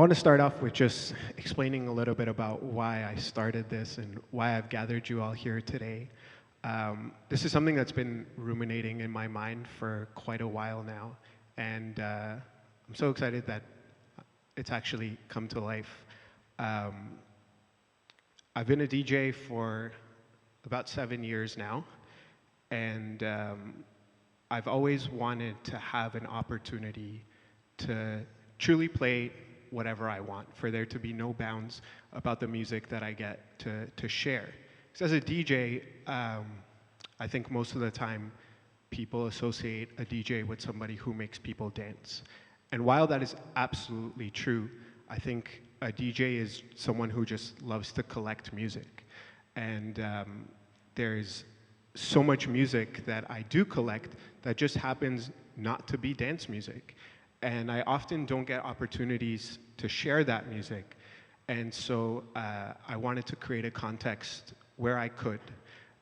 want to start off with just explaining a little bit about why I started this and why I've gathered you all here today. This is something that's been ruminating in my mind for quite a while now, and I'm so excited that it's actually come to life. I've been a DJ for about 7 years now, and I've always wanted to have an opportunity to truly play whatever I want, for there to be no bounds about the music that I get to share. Because as a DJ, I think most of the time people associate a DJ with somebody who makes people dance. And while that is absolutely true, I think a DJ is someone who just loves to collect music. And there's so much music that I do collect that just happens not to be dance music. And I often don't get opportunities to share that music. And so I wanted to create a context where I could.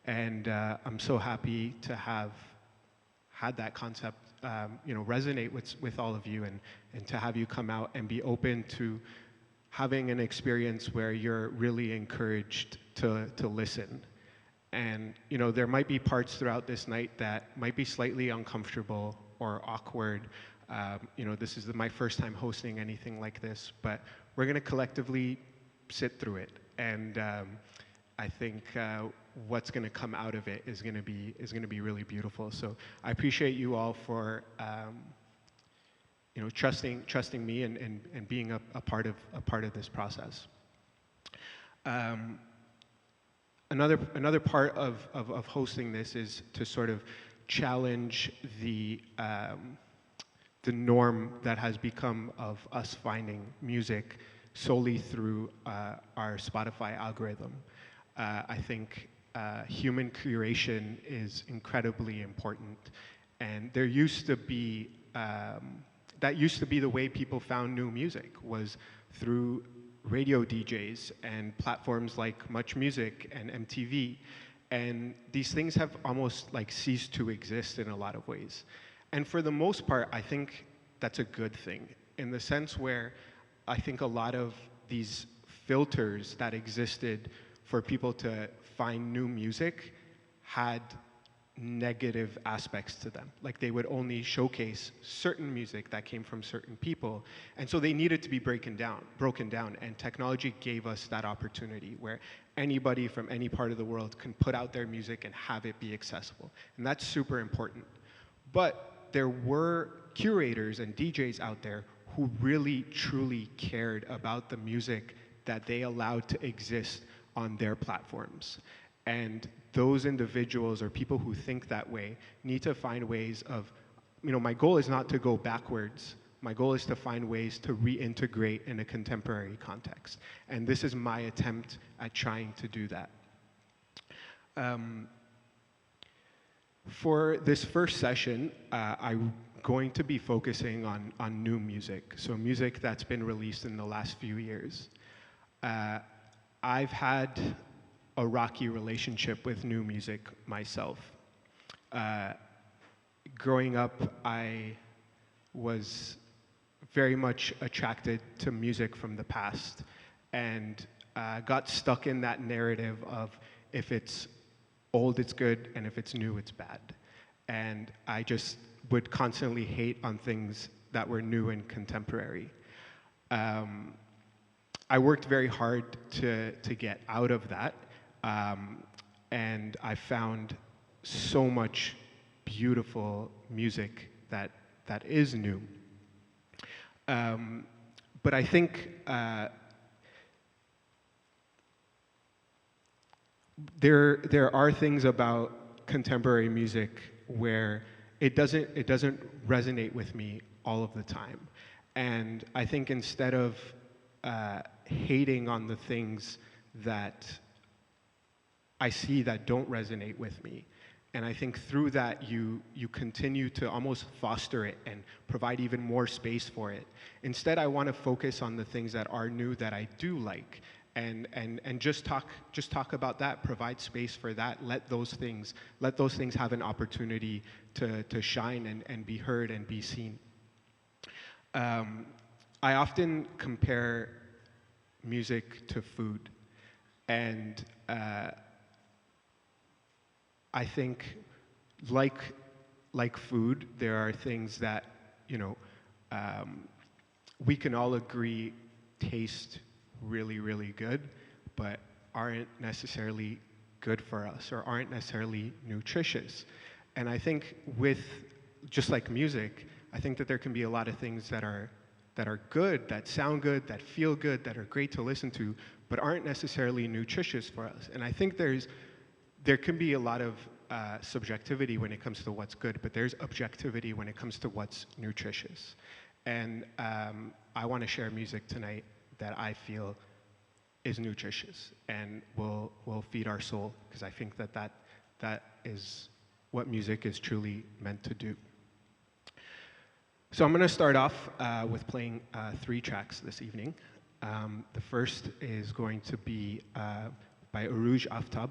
And I'm so happy to have had that concept resonate with all of you, and to have you come out and be open to having an experience where you're really encouraged to listen. And there might be parts throughout this night that might be slightly uncomfortable or awkward. This is my first time hosting anything like this, but we're going to collectively sit through it. And I think what's going to come out of it is going to be really beautiful. So I appreciate you all for trusting me and being a part of this process. Another part of hosting this is to sort of challenge the norm that has become of us finding music solely through our Spotify algorithm. I think human curation is incredibly important, and there used to be that used to be the way people found new music, was through radio DJs and platforms like Much Music and MTV, and these things have almost ceased to exist in a lot of ways. And for the most part, I think that's a good thing, in the sense where I think a lot of these filters that existed for people to find new music had negative aspects to them. Like, they would only showcase certain music that came from certain people, and so they needed to be broken down, and technology gave us that opportunity where anybody from any part of the world can put out their music and have it be accessible, and that's super important. But there were curators and DJs out there who really truly cared about the music that they allowed to exist on their platforms. And those individuals, or people who think that way, need to find ways of, my goal is not to go backwards. My goal is to find ways to reintegrate in a contemporary context. And this is my attempt at trying to do that. For this first session, I'm going to be focusing on new music, so music that's been released in the last few years. I've had a rocky relationship with new music myself. Growing up, I was very much attracted to music from the past, and got stuck in that narrative of, if it's old, it's good, and if it's new, it's bad. And I just would constantly hate on things that were new and contemporary. I worked very hard to get out of that, and I found so much beautiful music that is new. But I think there are things about contemporary music where it doesn't resonate with me all of the time. And I think instead of hating on the things that I see that don't resonate with me, and I think through that you continue to almost foster it and provide even more space for it. Instead, I want to focus on the things that are new that I do like, and just talk about that, provide space for that, let those things have an opportunity to shine and be heard and be seen. I often compare music to food, and I think, like like food, there are things that you know we can all agree taste really really good, but aren't necessarily good for us or aren't necessarily nutritious. And I think with just like music, I think that there can be a lot of things that are good, that sound good, that feel good, that are great to listen to, but aren't necessarily nutritious for us. And I think there can be a lot of subjectivity when it comes to what's good, but there's objectivity when it comes to what's nutritious. And I want to share music tonight that I feel is nutritious and will feed our soul, because I think that is what music is truly meant to do. So I'm going to start off with playing 3 tracks this evening. The first is going to be by Arooj Aftab,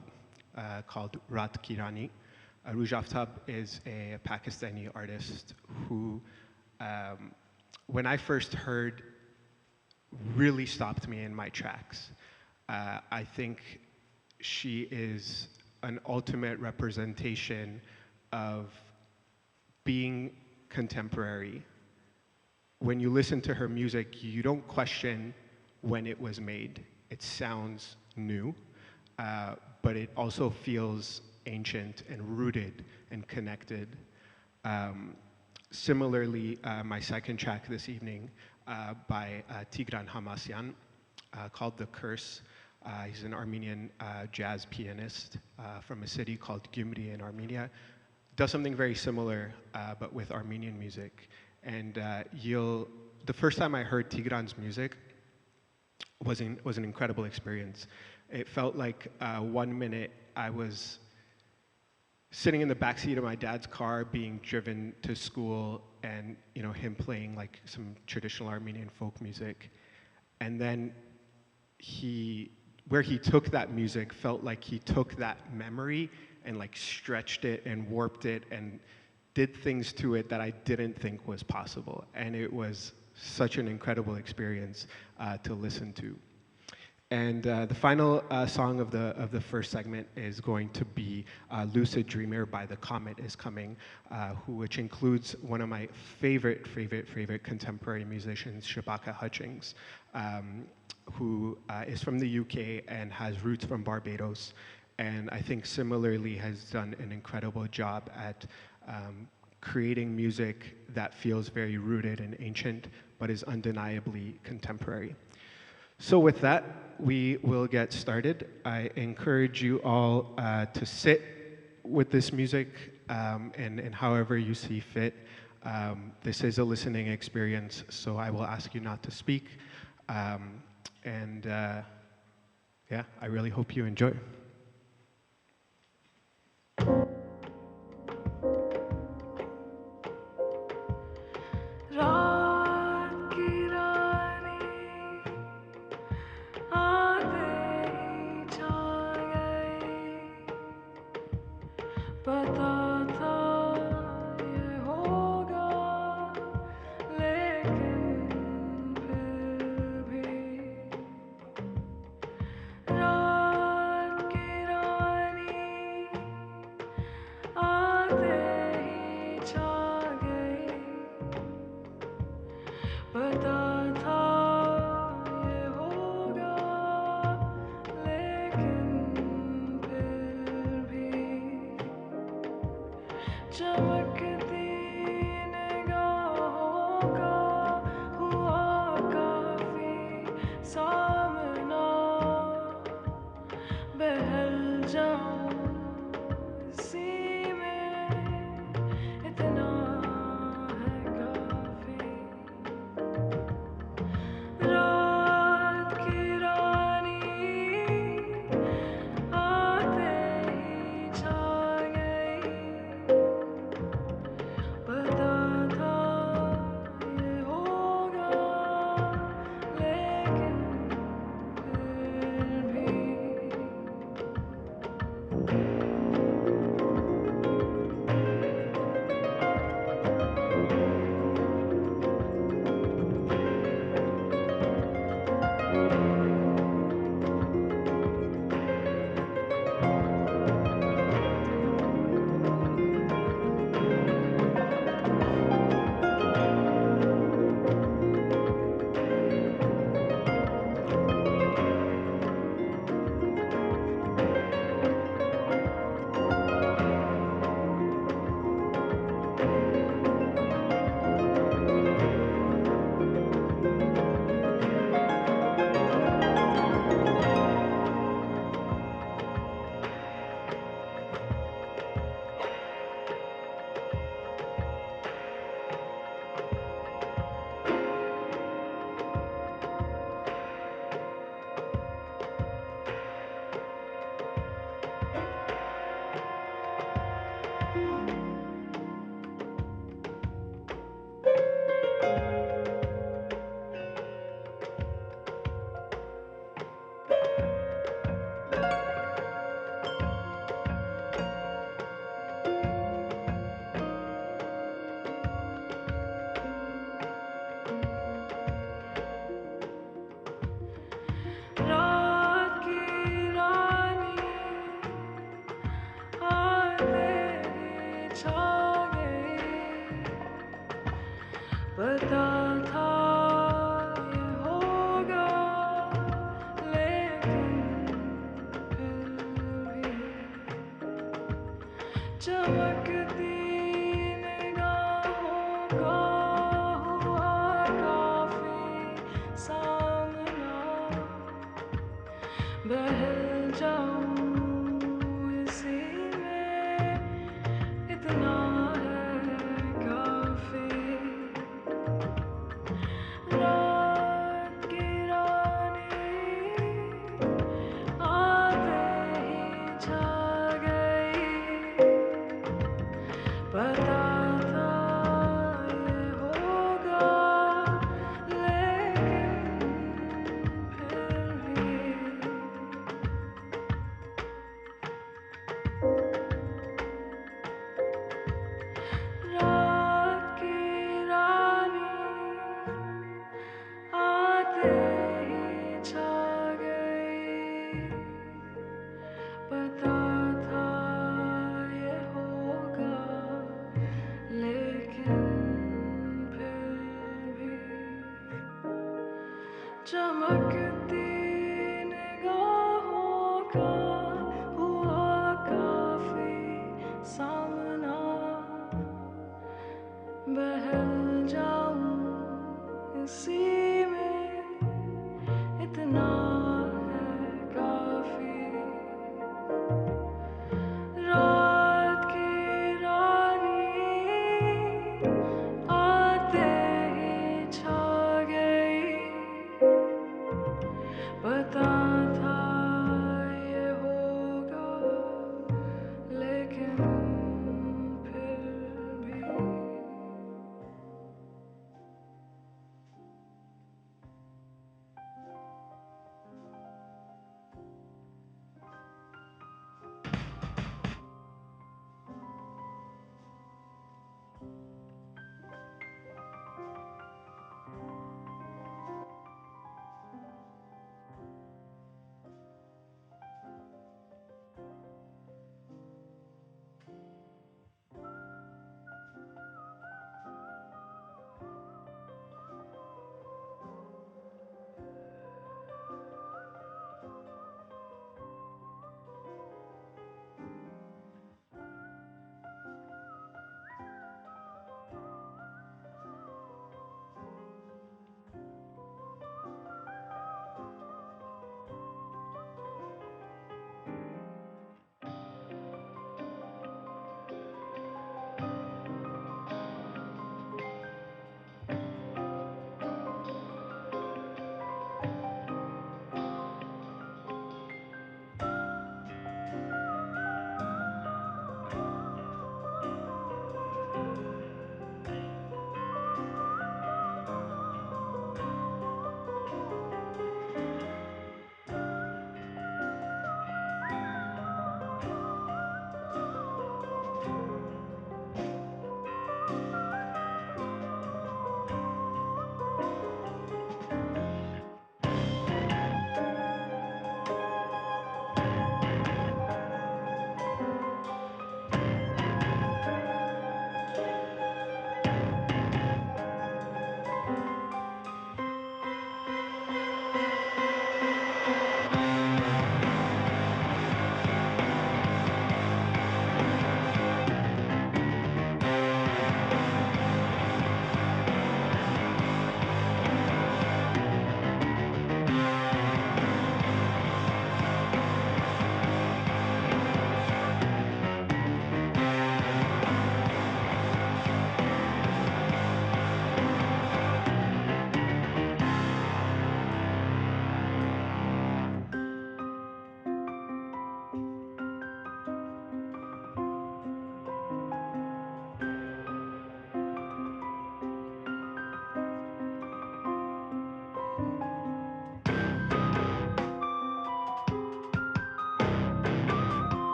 called Rat Ki Rani. Arooj Aftab is a Pakistani artist who, when I first heard, really stopped me in my tracks. I think she is an ultimate representation of being contemporary. When you listen to her music, you don't question when it was made. It sounds new, but it also feels ancient and rooted and connected. Similarly, my second track this evening by Tigran Hamasyan, called The Curse. He's an Armenian jazz pianist from a city called Gyumri in Armenia. Does something very similar, but with Armenian music. And the first time I heard Tigran's music was an incredible experience. It felt like 1 minute I was sitting in the backseat of my dad's car being driven to school, and him playing like some traditional Armenian folk music. And then where he took that music felt like he took that memory and like stretched it and warped it and did things to it that I didn't think was possible. And it was such an incredible experience to listen to. And the final song of the first segment is going to be Lucid Dreamer by The Comet Is Coming, which includes one of my favorite contemporary musicians, Shabaka Hutchings, who is from the UK and has roots from Barbados. And I think similarly has done an incredible job at creating music that feels very rooted and ancient, but is undeniably contemporary. So with that, we will get started. I encourage you all to sit with this music and however you see fit. This is a listening experience, so I will ask you not to speak. Yeah, I really hope you enjoy. चमकती निगाहों का हुआ काफी सामना बहल जाऊं इसी में इतना है काफी रात की रानी आते ही छा गई पता था ये होगा लेकिन फिर भी रात की रानी आते ही छा गई पता था ये होगा लेकिन फिर भी चमकती निगाहों का हुआ काफी सामना बहल जाऊं इसी में इतना है काफी रात की रानी आते ही छा गई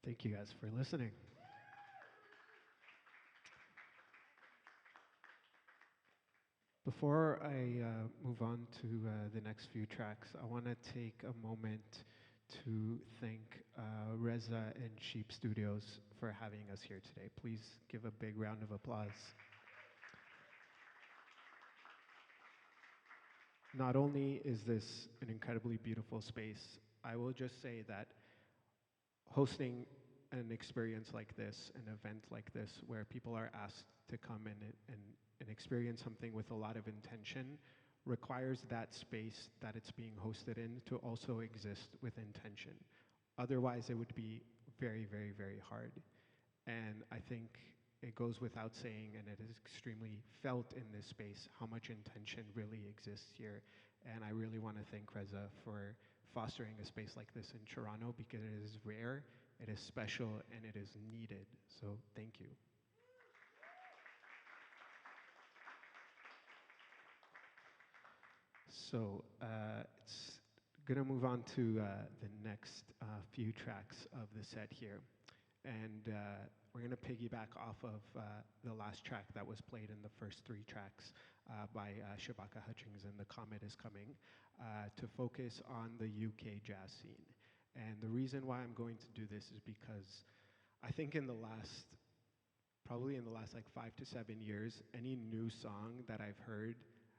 Thank you guys for listening. Before I move on to the next few tracks, I want to take a moment to thank Reza and Sheep Studios for having us here today. Please give a big round of applause. Not only is this an incredibly beautiful space, I will just say that hosting an experience like this, an event like this, where people are asked to come in and experience something with a lot of intention, requires that space that it's being hosted in to also exist with intention. Otherwise, it would be very, very, very hard. And I think it goes without saying, and it is extremely felt in this space, how much intention really exists here. And I really want to thank Reza for fostering a space like this in Toronto, because it is rare, it is special, and it is needed. So thank you. So it's gonna move on to the next few tracks of the set here. And we're gonna piggyback off of the last track that was played in the first three tracks by Shabaka Hutchings and The Comet Is Coming, to focus on the UK jazz scene. And the reason why I'm going to do this is because I think probably in the last like 5 to 7 years, any new song that I've heard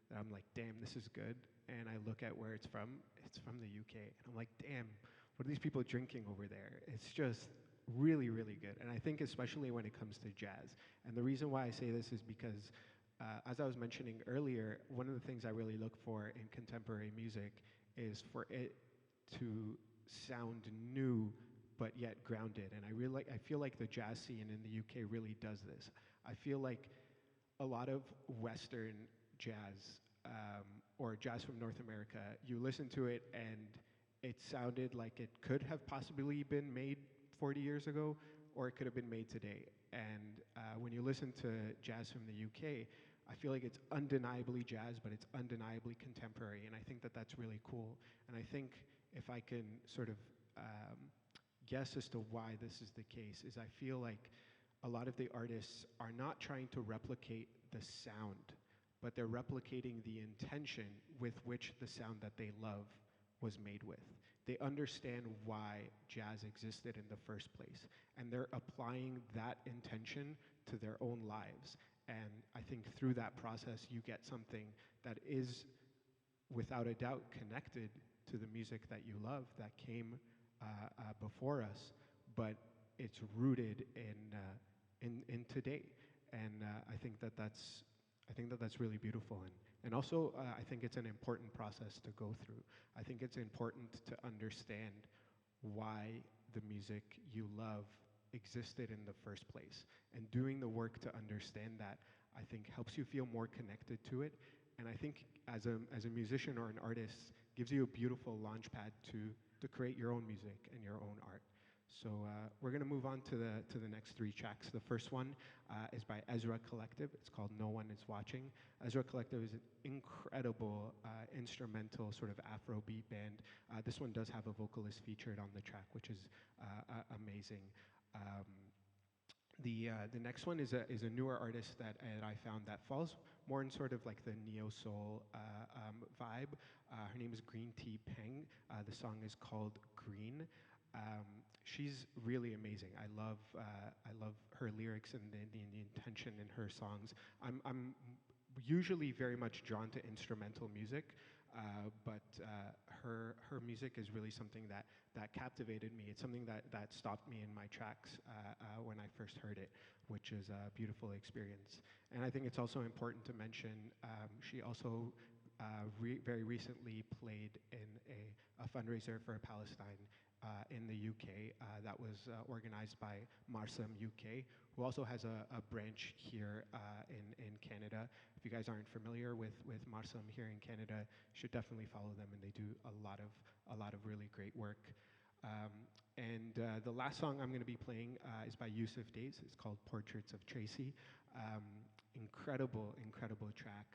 that I'm like, damn, this is good, and I look at where it's from the UK, and I'm like, damn, what are these people drinking over there? It's just really, really good. And I think especially when it comes to jazz. And the reason why I say this is because, as I was mentioning earlier, one of the things I really look for in contemporary music is for it to sound new but yet grounded. And I feel like the jazz scene in the UK really does this. I feel like a lot of Western jazz, or jazz from North America, you listen to it and it sounded like it could have possibly been made 40 years ago, or it could have been made today. And when you listen to jazz from the UK, I feel like it's undeniably jazz, but it's undeniably contemporary, and I think that that's really cool. And I think if I can sort of guess as to why this is the case, is I feel like a lot of the artists are not trying to replicate the sound, but they're replicating the intention with which the sound that they love was made with. They understand why jazz existed in the first place, and they're applying that intention to their own lives. And I think through that process, you get something that is, without a doubt, connected to the music that you love that came before us, but it's rooted in today. And I think that that's really beautiful. And also, I think it's an important process to go through. I think it's important to understand why the music you love existed in the first place. And doing the work to understand that, I think, helps you feel more connected to it. And I think as a musician or an artist, gives you a beautiful launch pad to create your own music and your own art. So we're going to move on to the next three tracks. The first one is by Ezra Collective. It's called No One Is Watching. Ezra Collective is an incredible instrumental sort of Afrobeat band. This one does have a vocalist featured on the track, which is amazing. The next one is a newer artist that I found that falls more in sort of like the neo soul vibe. Her name is Green Tea Peng. The song is called Green. She's really amazing. I love her lyrics and the intention in her songs. I'm usually very much drawn to instrumental music, but her music is really something that captivated me. It's something that stopped me in my tracks when I first heard it, which is a beautiful experience. And I think it's also important to mention she also very recently played in a fundraiser for Palestine in the UK that was organized by Marsam UK, who also has a branch here in Canada. If you guys aren't familiar with Marsam here in Canada, you should definitely follow them, and they do a lot of really great work. And the last song I'm going to be playing is by Yusuf Days. It's called Portraits of Tracy. Incredible track.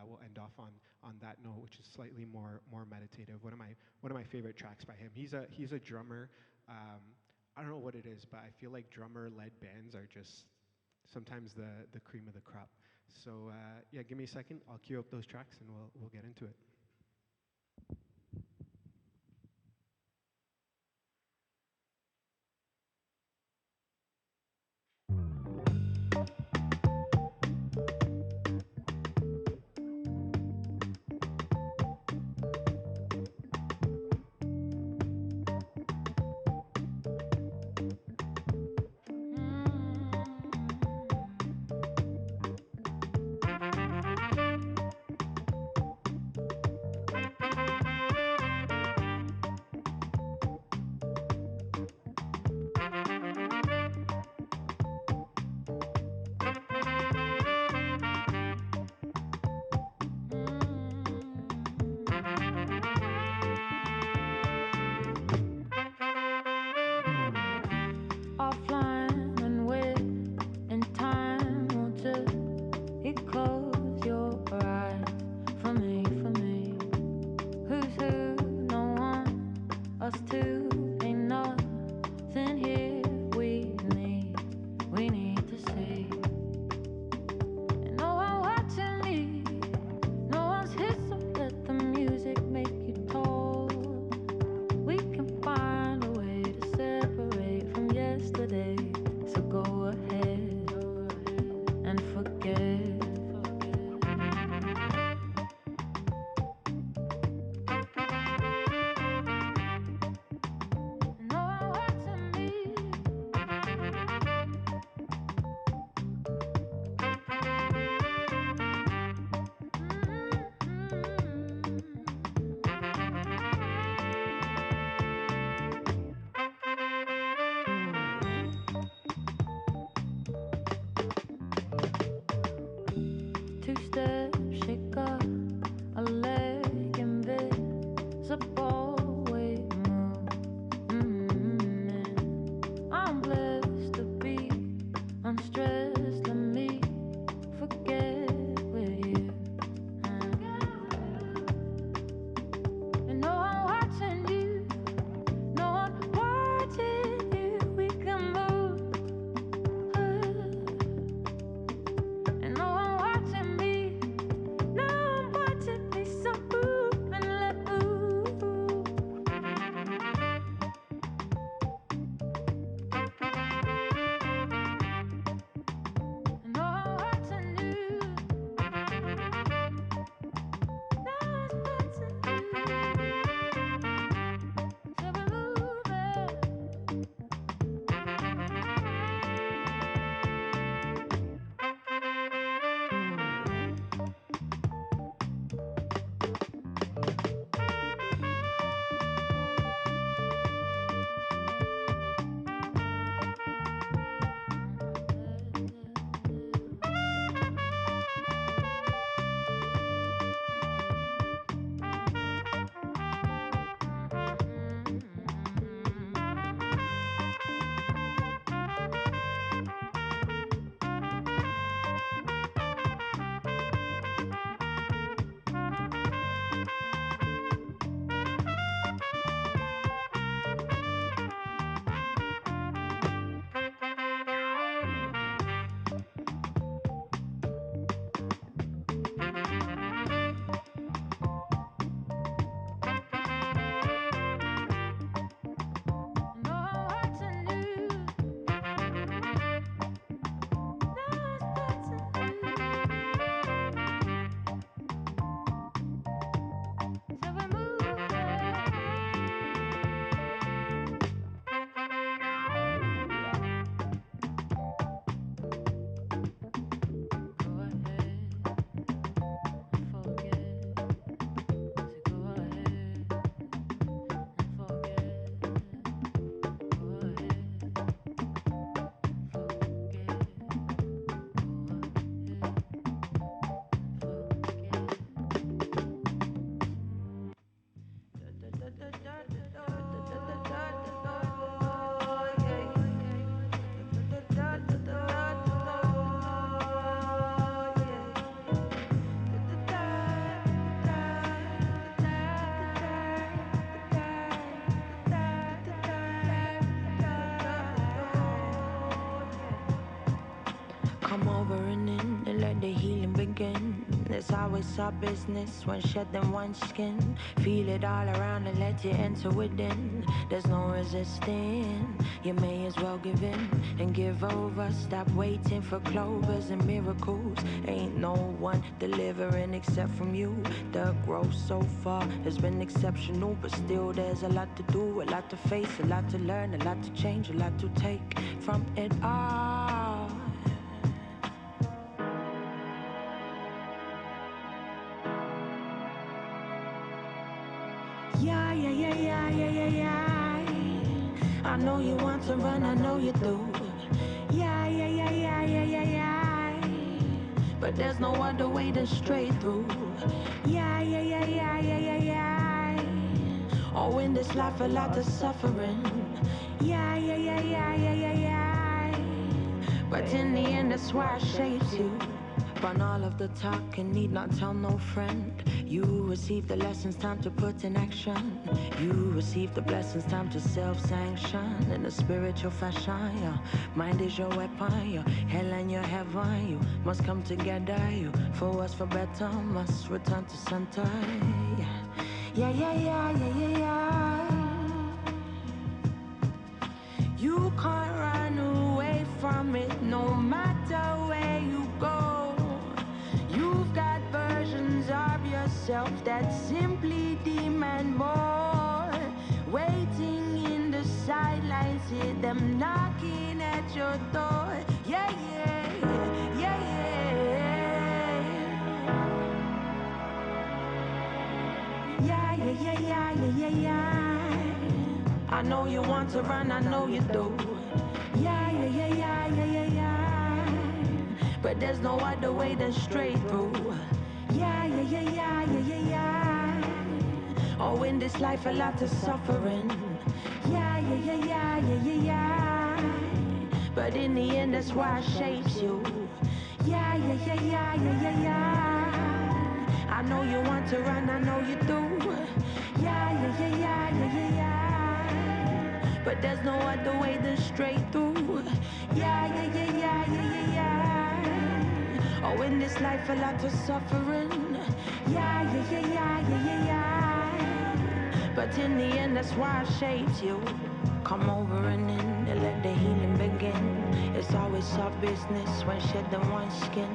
We'll end off on that note, which is slightly more meditative. One of my favorite tracks by him. He's a drummer. I don't know what it is, but I feel like drummer-led bands are just sometimes the cream of the crop. So yeah, give me a second. I'll cue up those tracks and we'll get into it. It's always our business when shedding one skin. Feel it all around and let you enter within. There's no resisting. You may as well give in and give over. Stop waiting for clovers and miracles. Ain't no one delivering except from you. The growth so far has been exceptional, but still there's a lot to do, a lot to face, a lot to learn, a lot to change, a lot to take from it all. Yeah, yeah, yeah, yeah, yeah, yeah, yeah. I know you want to run, I know you do. Yeah, yeah, yeah, yeah, yeah, yeah, yeah. But there's no other way than straight through. Yeah, yeah, yeah, yeah, yeah, yeah, yeah. Oh, in this life a lot of suffering. Yeah, yeah, yeah, yeah, yeah, yeah, yeah. But in the end, that's why it shapes you. Run all of the talk and need not tell no friend. You receive the lessons, time to put in action. You receive the blessings, time to self-sanction. In a spiritual fashion, your mind is your weapon. Your hell and your heaven, you must come together. You, for what's for better, must return to center. Yeah, yeah, yeah, yeah, yeah, yeah. You can't run away from it, no matter where you go. You've got versions of yourself that simply demand more. Waiting in the sidelines, hear them knocking at your door. Yeah, yeah, yeah, yeah. Yeah, yeah, yeah, yeah, yeah, yeah, yeah. I know you want to run, I know you do. Yeah, yeah, yeah, yeah, yeah, yeah, yeah. But there's no other way than straight through. Yeah, yeah, yeah, yeah, yeah, yeah, yeah. Oh, in this life a lot of suffering. Yeah, yeah, yeah, yeah, yeah, yeah, yeah. But in the end, that's why it shapes you. Yeah, yeah, yeah, yeah, yeah, yeah, yeah. I know you want to run, I know you do. Yeah, yeah, yeah, yeah, yeah, yeah, yeah. But there's no other way than straight through. Yeah, yeah, yeah, yeah, yeah, yeah, yeah. Oh, in this life a lot of suffering. Yeah, yeah, yeah, yeah, yeah, yeah, yeah. But in the end, that's why it shapes you. Come over and in and let the healing begin. It's always our business when shedding one skin.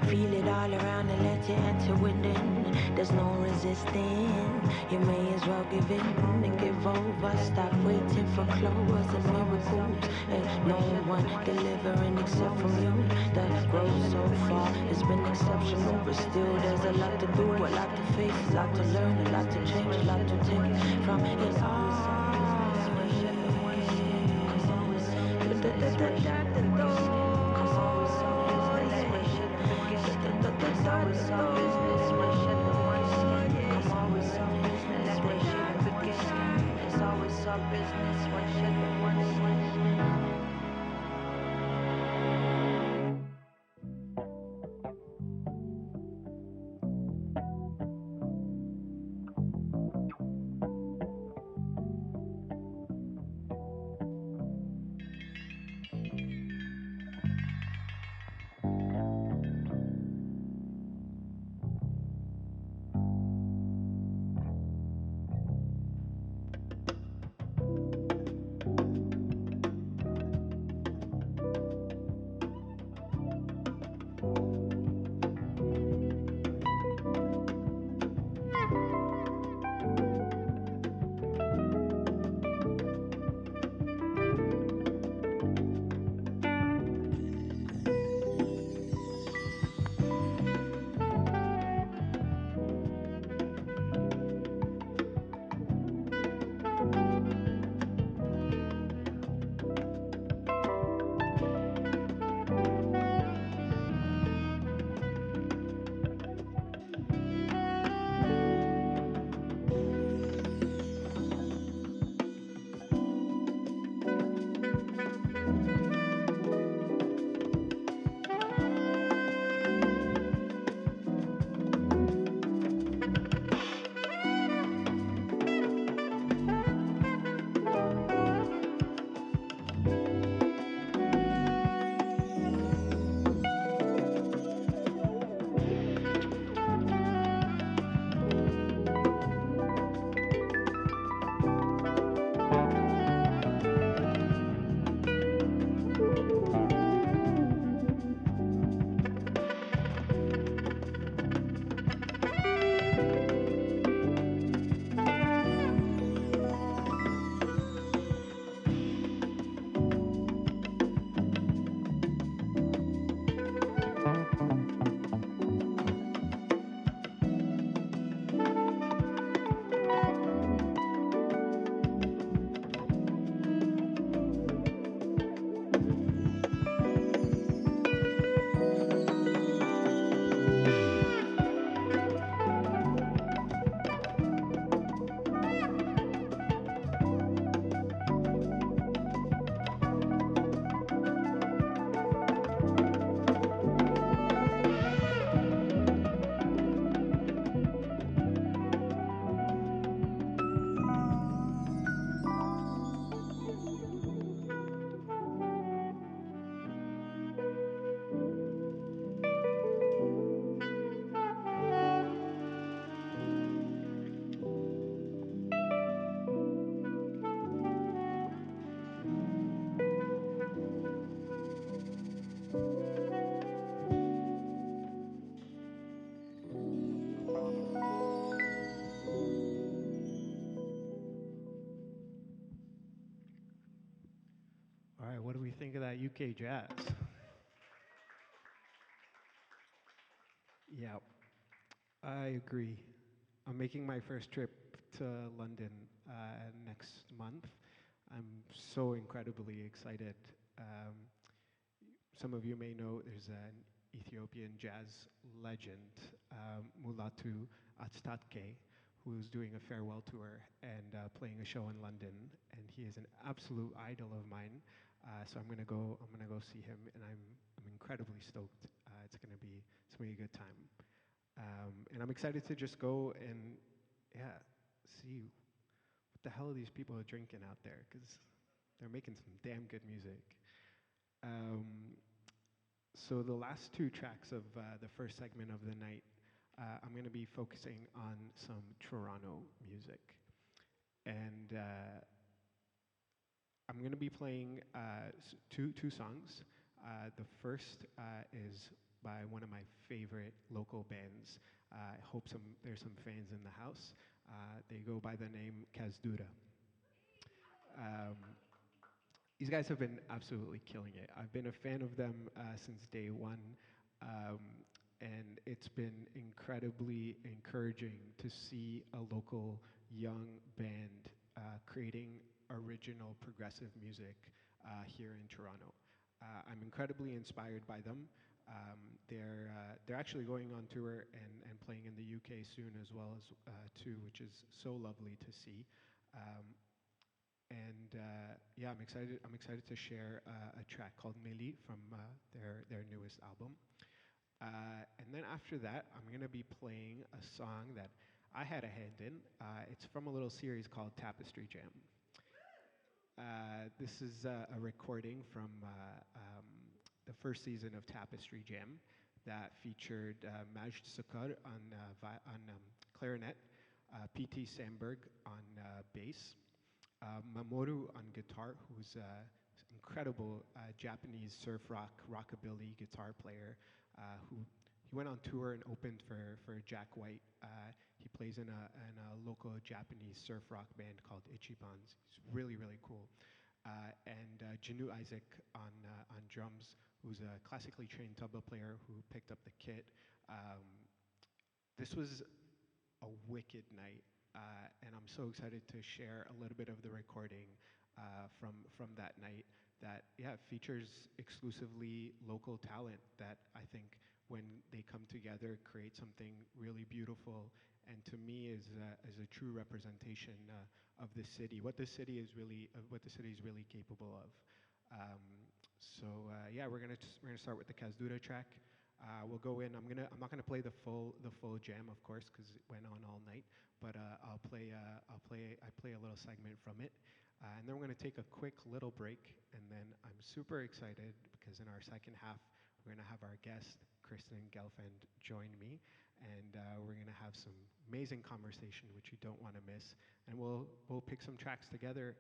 Feel it all around and let you enter within. There's no resisting. You may as well give in and give over. Stop waiting for clovers and miracles. Ain't no one delivering except from you. The growth so far has been exceptional, but still there's a lot to do, a lot to face, a lot to learn, a lot to change, a lot to take from it all. think of that UK jazz? Yeah, I agree. I'm making my first trip to London next month. I'm so incredibly excited. Um, some of you may know there's an Ethiopian jazz legend, Mulatu Atstatke, who's doing a farewell tour and playing a show in London, and he is an absolute idol of mine. So I'm gonna go. I'm gonna go see him, and I'm incredibly stoked. It's gonna be a good time, and I'm excited to just go and yeah, see what the hell are these people are drinking out there, because they're making some damn good music. Um, so the last two tracks of the first segment of the night, I'm going to be focusing on some Toronto music, and I'm going to be playing two songs. The first is by one of my favorite local bands. I hope there's some fans in the house. They go by the name Kazdura. Um, these guys have been absolutely killing it. I've been a fan of them since day one, and it's been incredibly encouraging to see a local young band creating original progressive music here in Toronto. I'm incredibly inspired by them. They're actually going on tour and playing in the UK soon as well as too, which is so lovely to see. Um, and yeah, I'm excited. I'm excited to share a track called Meli from their newest album. And then after that, I'm gonna be playing a song that I had a hand in. It's from a little series called Tapestry Jam. This is a recording from the first season of Tapestry Jam that featured Majd Sukar on clarinet, P.T. Sandberg on bass, Mamoru on guitar, who's an incredible Japanese surf rock rockabilly guitar player who he went on tour and opened for Jack White. He plays in a local Japanese surf rock band called Ichibans. He's really, really cool. And Janu Isaac on drums, who's a classically trained tabla player who picked up the kit. This was a wicked night, and I'm so excited to share a little bit of the recording from that night that yeah features exclusively local talent that I think when they come together create something really beautiful, and to me is a true representation of the city, what the city is really capable of. Yeah, we're gonna start with the Kazdura track. We'll go in. I'm not gonna play the full jam, of course, because it went on all night. But I play a little segment from it, and then we're gonna take a quick little break, and then I'm super excited because in our second half we're gonna have our guest Kristyn Gelfand join me, and we're gonna have some amazing conversation which you don't want to miss, and we'll pick some tracks together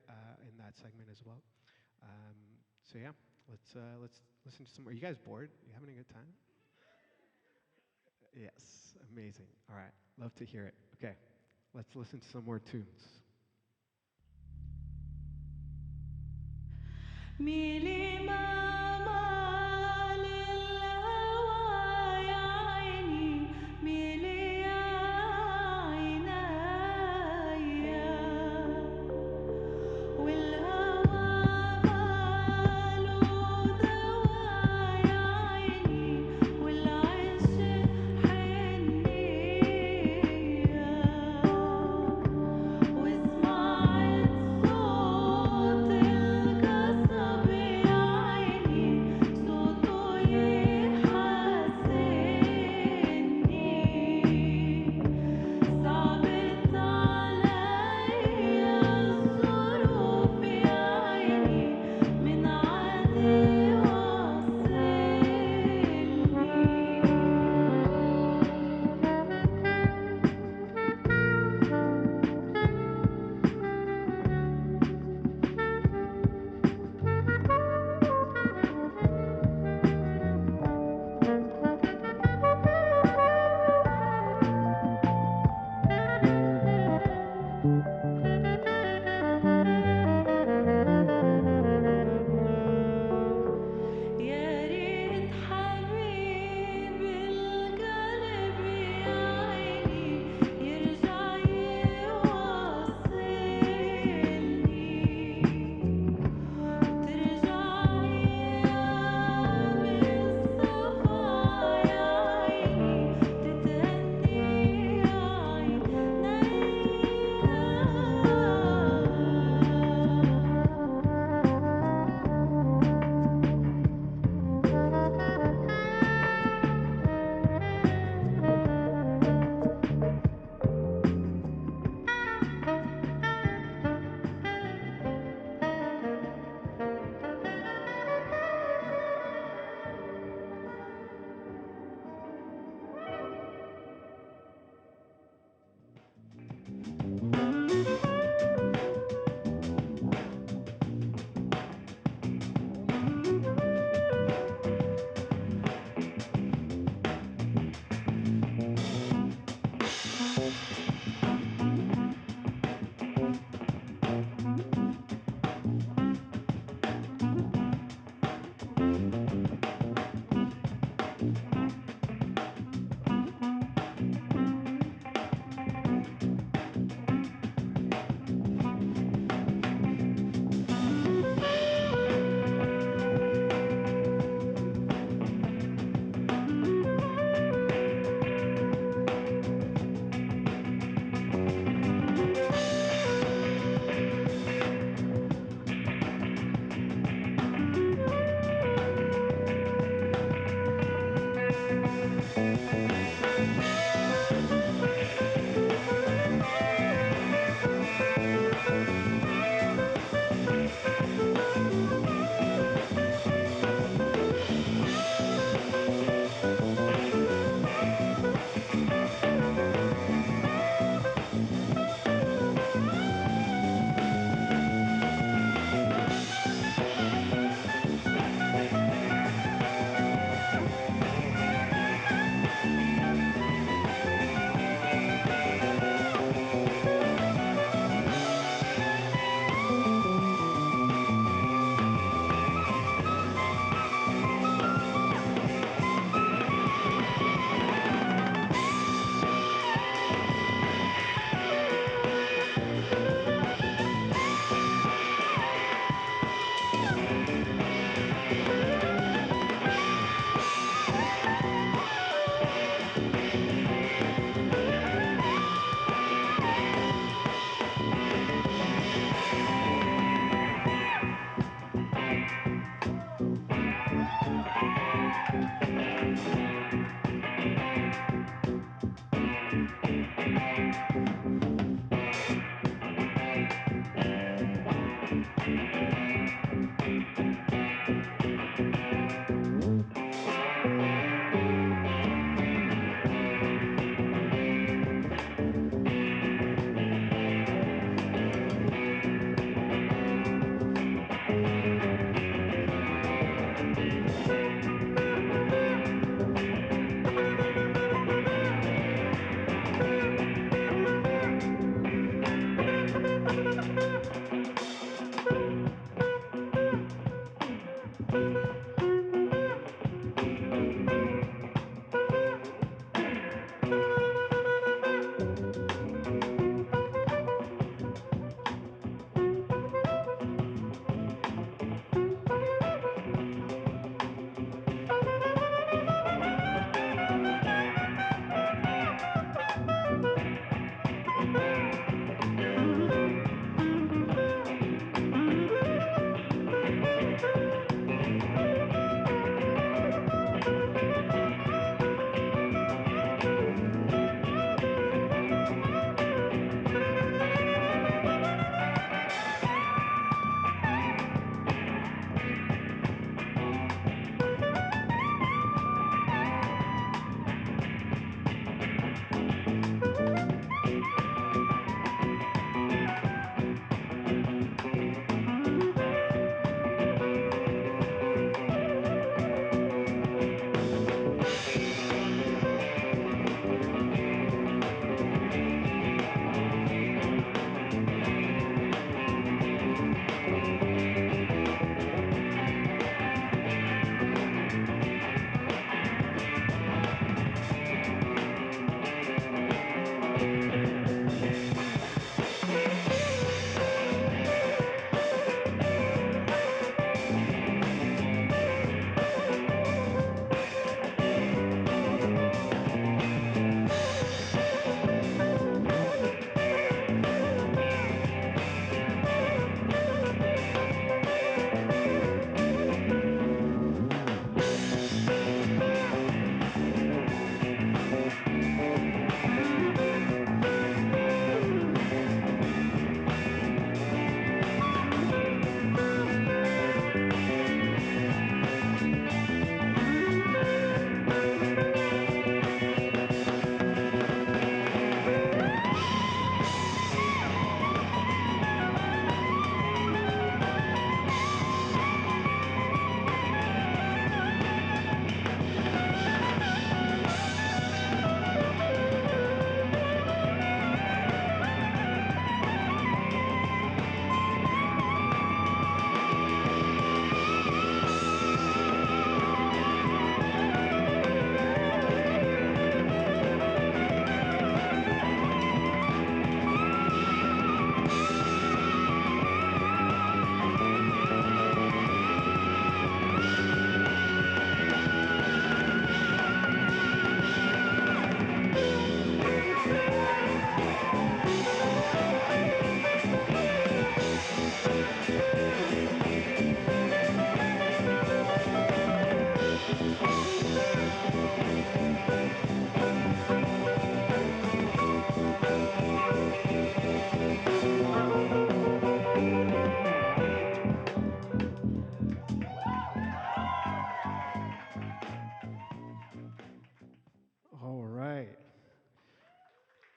in that segment as well. So yeah, let's listen to some. Are you guys bored? You having a good time? Yes, amazing. All right, love to hear it. Okay, let's listen to some more tunes. ميلي ماما للهوى يا عيني ميلي يا عينيا والهوى ماله دوا يا عيني والعشق حنية وسمعت صوت القصب يا عيني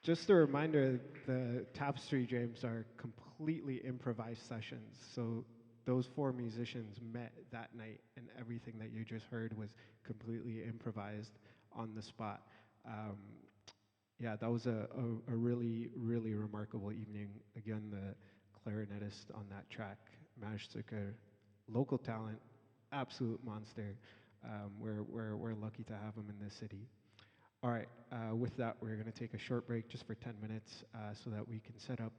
Just a reminder, the Tapestry James are completely improvised sessions. So those four musicians met that night, and everything that you just heard was completely improvised on the spot. Um, yeah, that was a really, really remarkable evening. Again, the clarinetist on that track, Maj Zucker, local talent, absolute monster. We're lucky to have him in this city. All right, with that, we're going to take a short break just for 10 minutes so that we can set up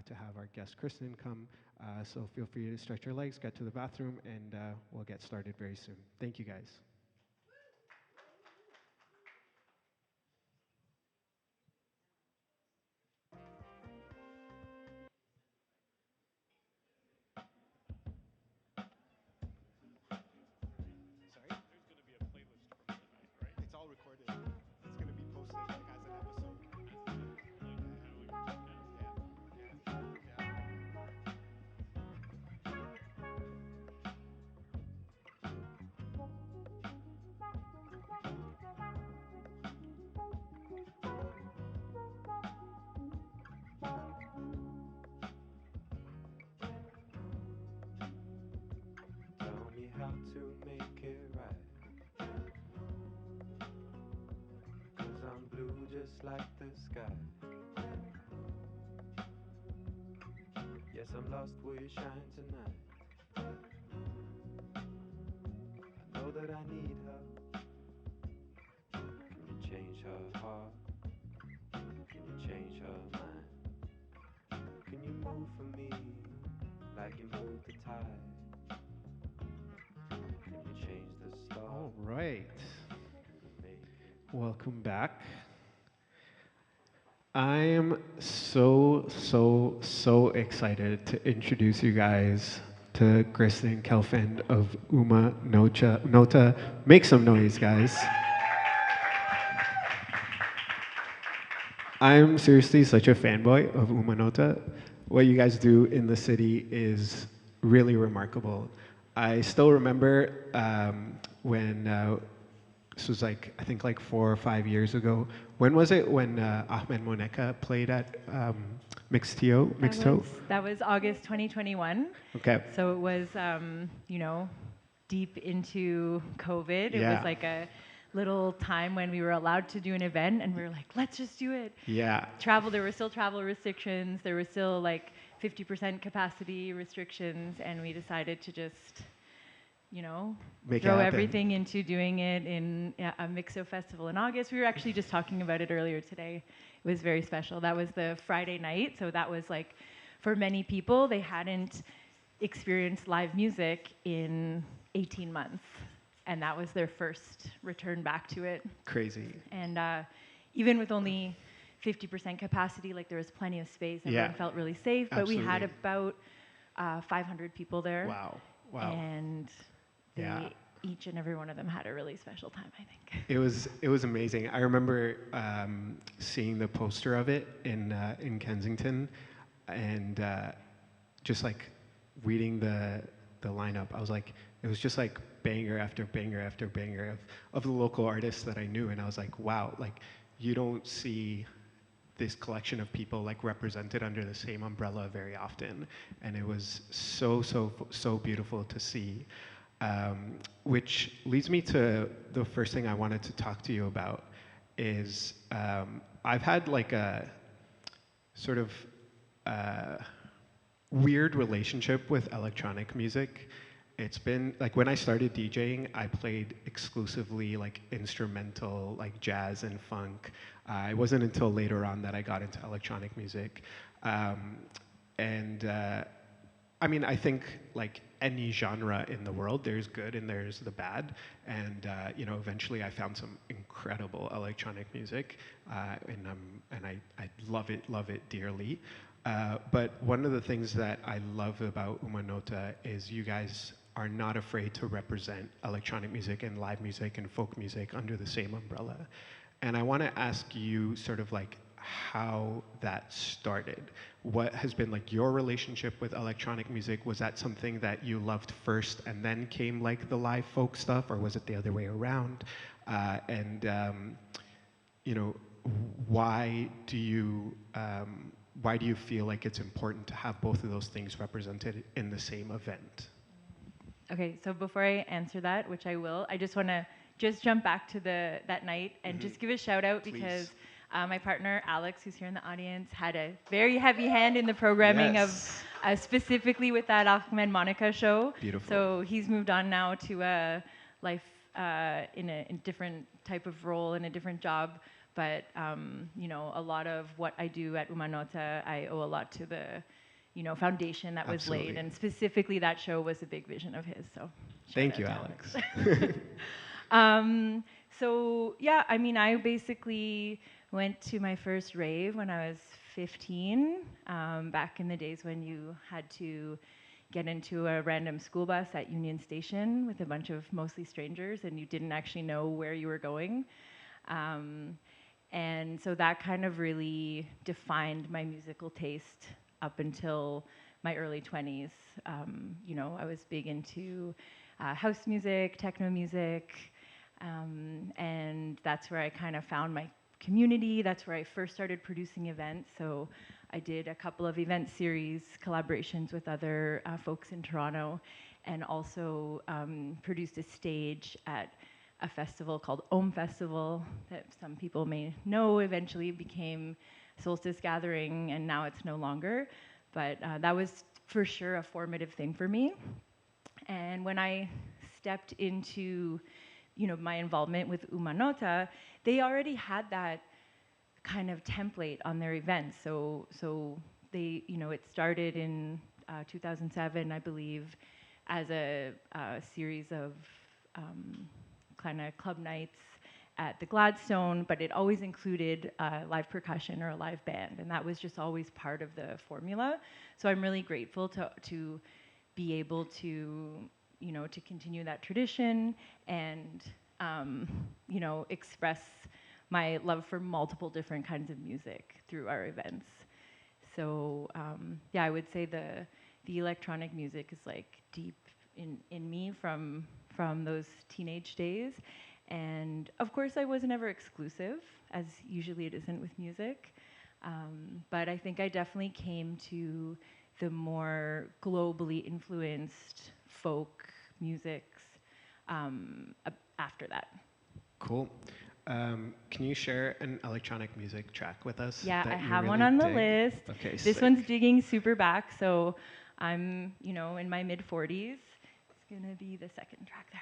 to have our guest Kristyn come. So feel free to stretch your legs, get to the bathroom, and we'll get started very soon. Thank you, guys. Sorry? It's all recorded. It's going to be posted like as an episode. Tell me how to make it right. 'Cause I'm blue just like the sky. Yes, I'm lost, will you shine tonight? I know that I need her. Can you change her heart? Can you change her mind? Can you move for me like you moved the tide? Can you change the stars? All right. Can you make Welcome back. I'm so excited to introduce you guys to Kristyn Gelfand of Nota. Make some noise, guys. I'm seriously such a fanboy of Nota. What you guys do in the city is really remarkable. I still remember when this was like I think like 4 or 5 years ago. When was it when Ahmed Moneka played at Mixto? That was August 2021. Okay. So it was, deep into COVID. It Yeah. was like a little time when we were allowed to do an event, and we were like, let's just do it. Yeah. There were still travel restrictions. There were still like 50% capacity restrictions, and we decided to just, Make it throw happen. everything into doing it in a Mixo festival in August. We were actually just talking about it earlier today. It was very special. That was the Friday night, so that was like, for many people, they hadn't experienced live music in 18 months, and that was their first return back to it. Crazy. And even with only 50% capacity, like there was plenty of space. Everyone Yeah. felt really safe, but we had Absolutely. about 500 people there. Wow. And Yeah. each and every one of them had a really special time, I think. It was amazing. I remember seeing the poster of it in Kensington, and just like reading the lineup. I was like, it was just like banger after banger after banger of the local artists that I knew, and I was like, wow, like you don't see this collection of people like represented under the same umbrella very often, and it was so beautiful to see. Which leads me to the first thing I wanted to talk to you about is I've had like a sort of weird relationship with electronic music. It's been like when I started DJing, I played exclusively like instrumental, like jazz and funk. It wasn't until later on that I got into electronic music. I mean, I think like any genre in the world, there's good and there's the bad. And eventually I found some incredible electronic music, and I love it dearly. But one of the things that I love about Nota is you guys are not afraid to represent electronic music and live music and folk music under the same umbrella. And I want to ask you sort of like how that started. What has been like your relationship with electronic music? Was that something that you loved first and then came like the live folk stuff, or was it the other way around? why do you feel like it's important to have both of those things represented in the same event? Okay, so before I answer that, which I will, I just want to just jump back to that night and just give a shout out because my partner Alex, who's here in the audience, had a very heavy hand in the programming Yes. of specifically with that Ahmed Monica show. Beautiful. So he's moved on now to a life in a different type of role in a different job. But you know, a lot of what I do at Nota, I owe a lot to the foundation that was laid, Absolutely. and specifically that show was a big vision of his. So Thank shout you, out to Alex. So yeah, I mean, I basically went to my first rave when I was 15, back in the days when you had to get into a random school bus at Union Station with a bunch of mostly strangers, and you didn't actually know where you were going. And so that kind of really defined my musical taste up until my early 20s. You know, I was big into house music, techno music, and that's where I kind of found my community. That's where I first started producing events. So I did a couple of event series collaborations with other folks in Toronto, and also produced a stage at a festival called Om Festival that some people may know eventually became Solstice Gathering, and now it's no longer. But that was for sure a formative thing for me. And when I stepped into, my involvement with Nota, they already had that kind of template on their events. So they, it started in 2007, I believe, as a series of kind of club nights at the Gladstone, but it always included live percussion or a live band, and that was just always part of the formula. So I'm really grateful to be able to, to continue that tradition and, express my love for multiple different kinds of music through our events. So yeah, I would say the electronic music is like deep in me from those teenage days. And of course, I was never exclusive, as usually it isn't with music. But I think I definitely came to the more globally influenced folk musics after that. Cool. Can you share an electronic music track with us? Yeah, that I you have really one on the dig? list. Okay, This sick. one's digging super back, so I'm, in my mid-40s. It's gonna be the second track there.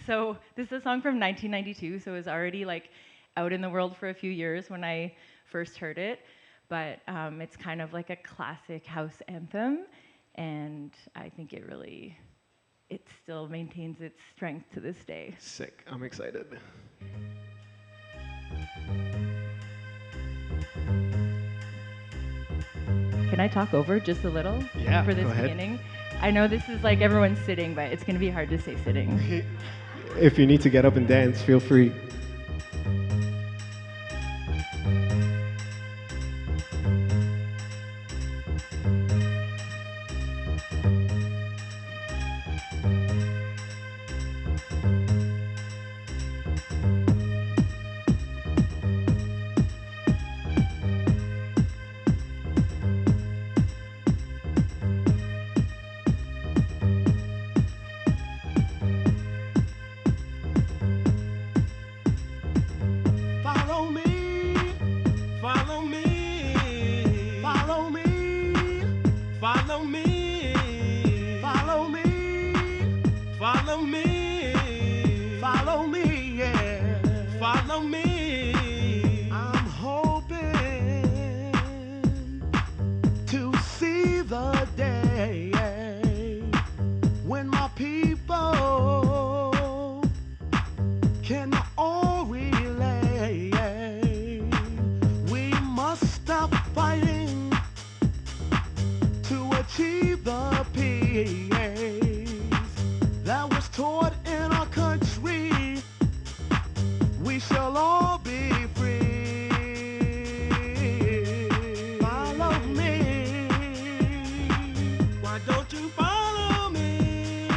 So this is a song from 1992, so it was already like out in the world for a few years when I first heard it. But it's kind of like a classic house anthem, and I think it still maintains its strength to this day. Sick. I'm excited. Can I talk over just a little Yeah, for this go ahead. beginning? I know this is like everyone's sitting, but it's gonna be hard to say sitting. If you need to get up and dance, feel free. Follow me, follow me, follow me, follow me, follow me, follow me, follow me, yeah, follow me. I'm hoping to see the day when my people can all relate. We must stop fighting to achieve the peace that was taught in our country. We shall all be free. Follow me. Why don't you follow me?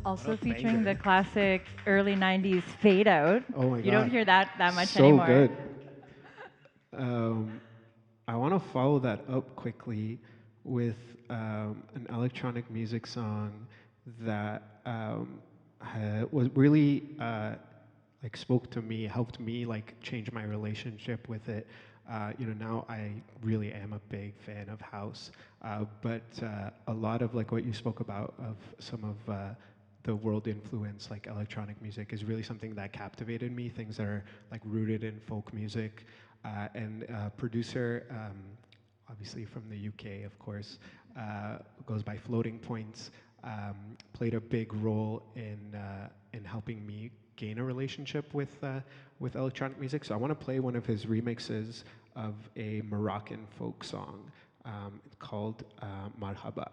Also What a featuring the banger. classic early 90s fade out. Oh my You don't God. hear that much So anymore. good. I want to follow that up quickly with an electronic music song that was really like spoke to me, helped me like change my relationship with it. Now I really am a big fan of house, but a lot of like what you spoke about of some of the world influence, like electronic music, is really something that captivated me. Things that are like rooted in folk music, and producer, obviously from the UK, of course, goes by Floating Points. Played a big role in helping me gain a relationship with electronic music. So I want to play one of his remixes of a Moroccan folk song called Marhaba.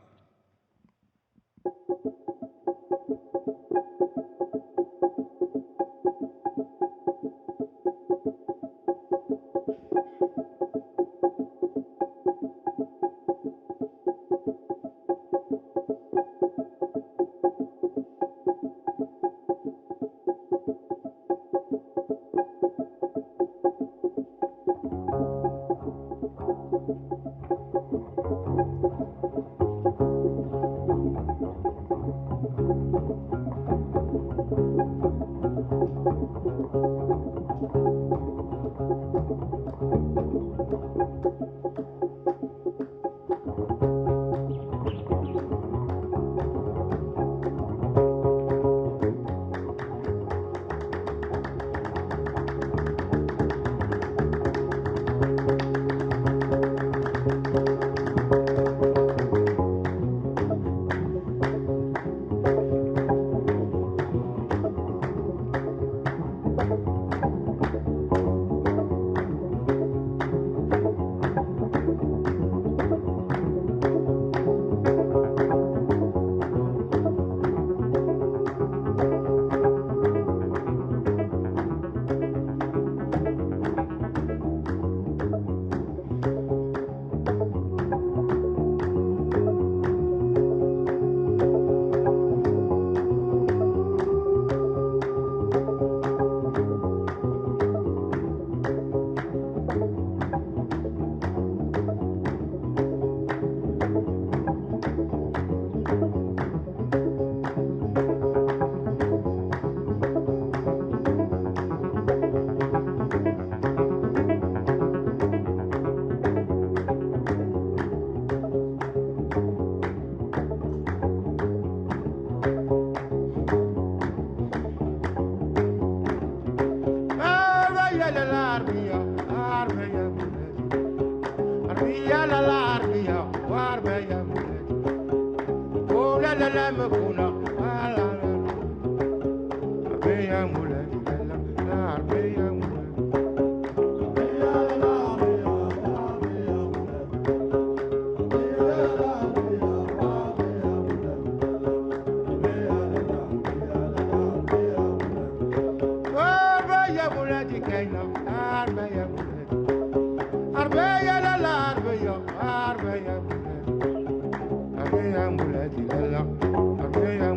Arbeya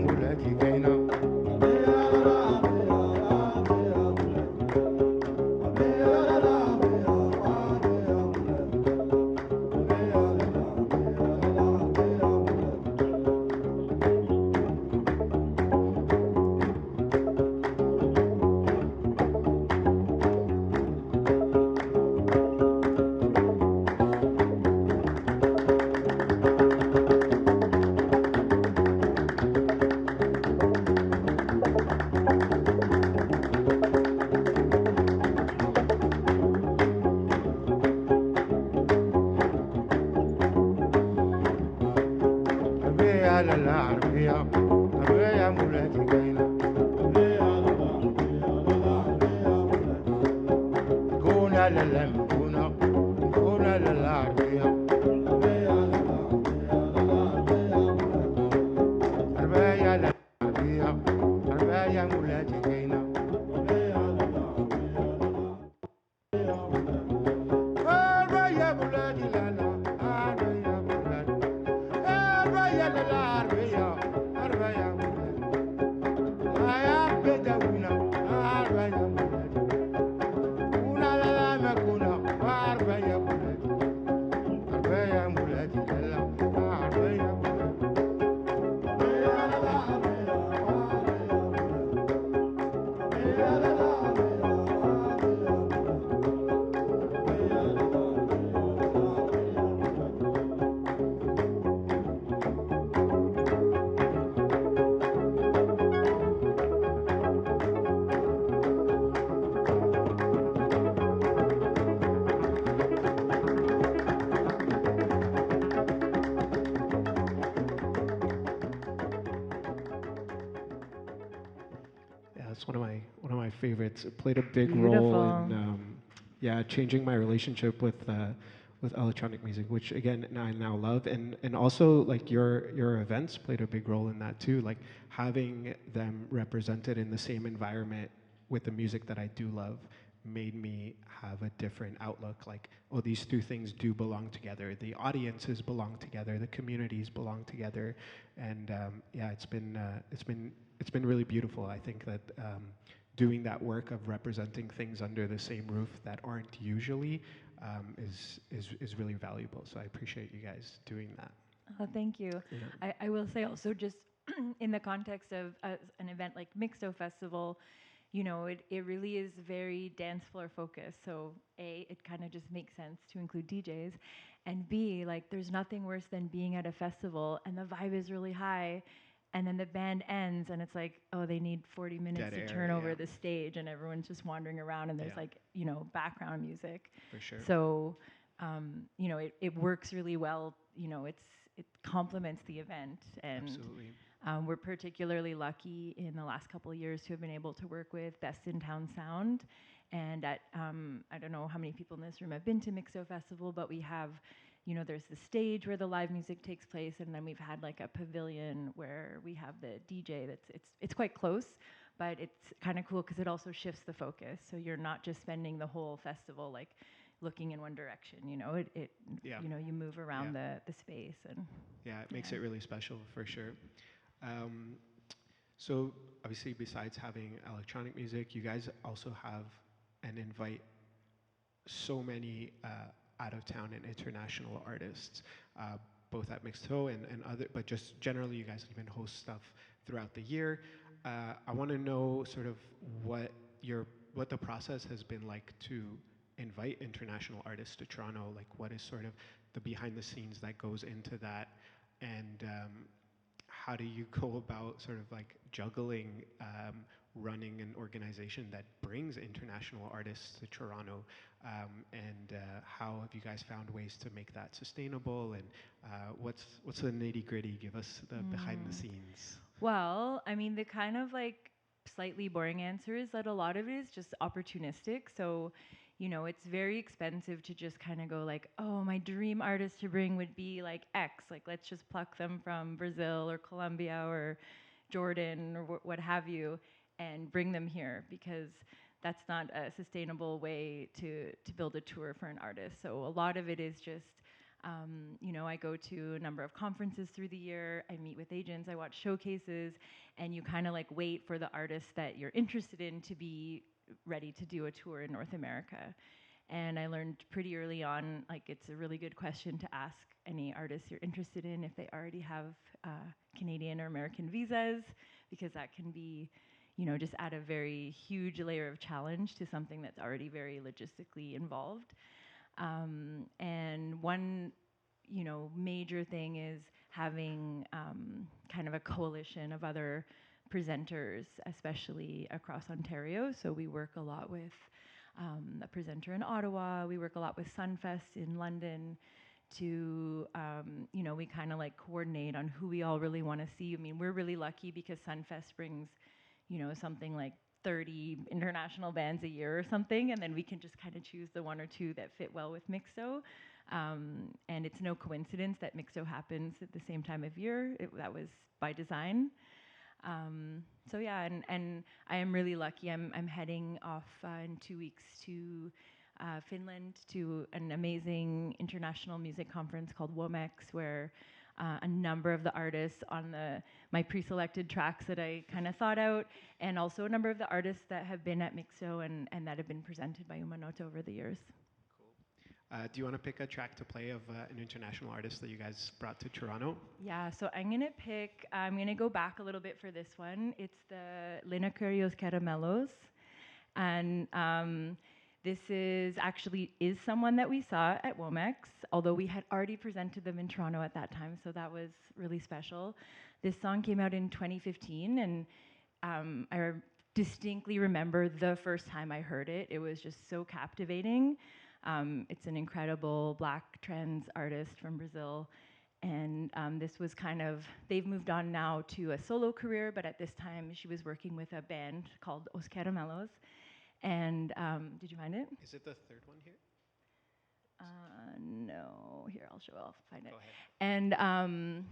Yeah, it's one of my favorites. It played a big role in Beautiful. yeah, changing my relationship with electronic music, which again I now love, and also like your events played a big role in that too. Like having them represented in the same environment with the music that I do love made me have a different outlook. Like, oh, these two things do belong together. The audiences belong together. The communities belong together, and yeah, it's been really beautiful. I think that doing that work of representing things under the same roof that aren't usually is really valuable. So I appreciate you guys doing that. Oh, thank you. Yeah. I will say also just in the context of an event like Mixo Festival, you know, it really is very dance floor focused. So A, it kind of just makes sense to include DJs. And B, like there's nothing worse than being at a festival and the vibe is really high and then the band ends and it's like, oh, they need 40 minutes Dead to air, turn over yeah. the stage and everyone's just wandering around and there's Yeah. like, you know, background music. For sure. So, you know, it works really well. You know, it complements the event, and Absolutely. we're particularly lucky in the last couple of years to have been able to work with Best in Town Sound. And at I don't know how many people in this room have been to Mixo Festival, but we have, you know, there's the stage where the live music takes place, and then we've had like a pavilion where we have the DJ. It's quite close, but it's kind of cool because it also shifts the focus. So you're not just spending the whole festival like looking in one direction. You know, it Yeah. you know, you move around the space and Yeah, it makes Yeah. it really special for sure. Um, so obviously, besides having electronic music, you guys also have and invite so many out of town and international artists, both at Mixto and other, but just generally, you guys even host stuff throughout the year. I want to know sort of what the process has been like to invite international artists to Toronto. Like, what is sort of the behind the scenes that goes into that, and how do you go about sort of like juggling running an organization that brings international artists to Toronto, and how have you guys found ways to make that sustainable, and what's the nitty gritty? Give us the behind the scenes. Well, I mean, the kind of like slightly boring answer is that a lot of it is just opportunistic. So, you know, it's very expensive to just kind of go like, oh, my dream artist to bring would be like X. Like, let's just pluck them from Brazil or Colombia or Jordan or what have you and bring them here because that's not a sustainable way to build a tour for an artist. So a lot of it is just you know, I go to a number of conferences through the year. I meet with agents. I watch showcases, and you kind of like wait for the artists that you're interested in to be ready to do a tour in North America. And I learned pretty early on, like it's a really good question to ask any artists you're interested in if they already have Canadian or American visas, because that can be, you know, just add a very huge layer of challenge to something that's already very logistically involved. And one, you know, major thing is having kind of a coalition of other presenters, especially across Ontario. So we work a lot with a presenter in Ottawa. We work a lot with Sunfest in London, to, we kind of like coordinate on who we all really want to see. I mean, we're really lucky because Sunfest brings, something like 30 international bands a year or something, and then we can just kind of choose the one or two that fit well with Mixo. And it's no coincidence that Mixo happens at the same time of year. That was by design. So yeah, and I am really lucky. I'm heading off in 2 weeks to Finland to an amazing international music conference called WOMEX, where a number of the artists on my pre-selected tracks that I kind of thought out, and also a number of the artists that have been at Mixo and that have been presented by Nota over the years. Cool. Do you want to pick a track to play of an international artist that you guys brought to Toronto? Yeah, so I'm gonna go back a little bit for this one. It's the Linacurios Caramelos, and this is someone that we saw at WOMEX, although we had already presented them in Toronto at that time, so that was really special. This song came out in 2015, and I distinctly remember the first time I heard it. It was just so captivating. It's an incredible Black trans artist from Brazil, and this was they've moved on now to a solo career, but at this time she was working with a band called Os Caramelos. And did you find it? Is it the third one here? No. Here, I'll find it. Go ahead. And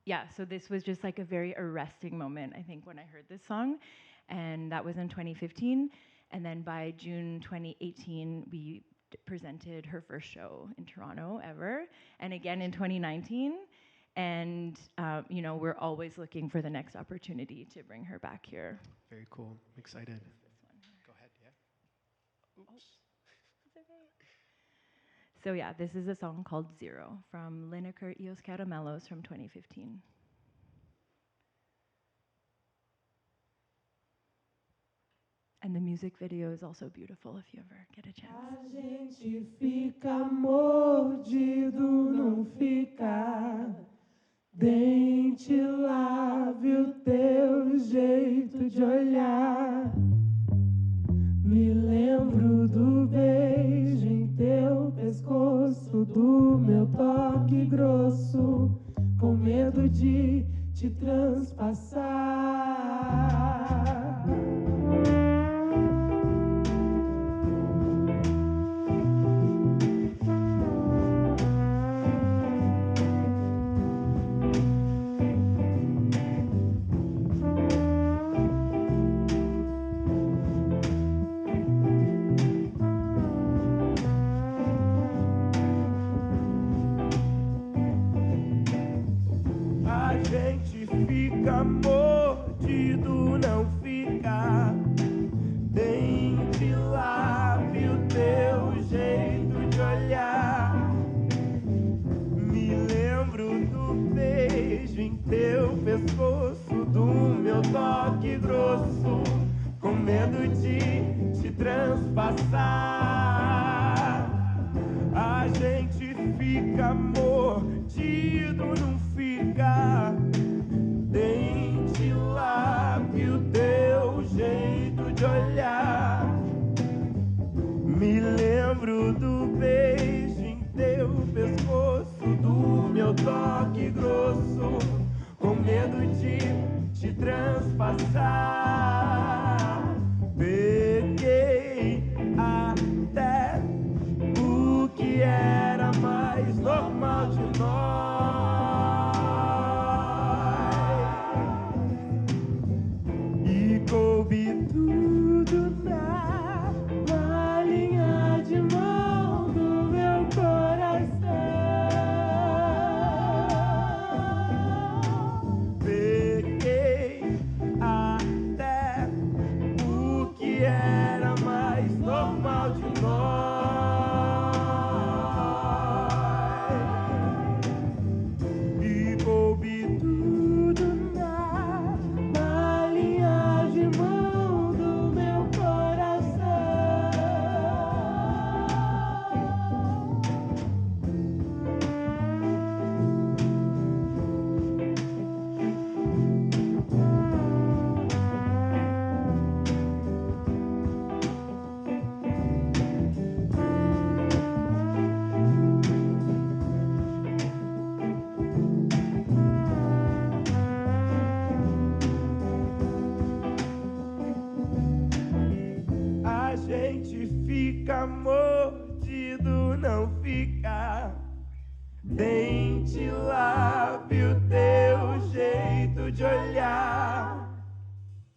yeah, so this was just like a very arresting moment, I think, when I heard this song. And that was in 2015. And then by June 2018, we presented her first show in Toronto ever. And again in 2019. And, we're always looking for the next opportunity to bring her back here. Very cool. I'm excited. So yeah, this is a song called Zero from Linacurios Caramelos from 2015. And the music video is also beautiful if you ever get a chance. A gente fica mordido, não fica. Dente, lave o teu jeito de olhar. Me lembro do beijo em teu pescoço, do meu toque grosso, com medo de te transpassar. Fica mordido, não fica. Dente, lave o teu jeito de olhar. Me lembro do beijo em teu pescoço, do meu toque grosso, com medo de te transpassar. A gente fica mordido, não fica. Dente, lave o teu jeito de olhar. Me lembro do beijo em teu pescoço, do meu toque grosso, com medo de te transpassar. Peguei até o que era mais normal de nós. Coube tudo na linha de mão do meu coração. Peguei até de olhar.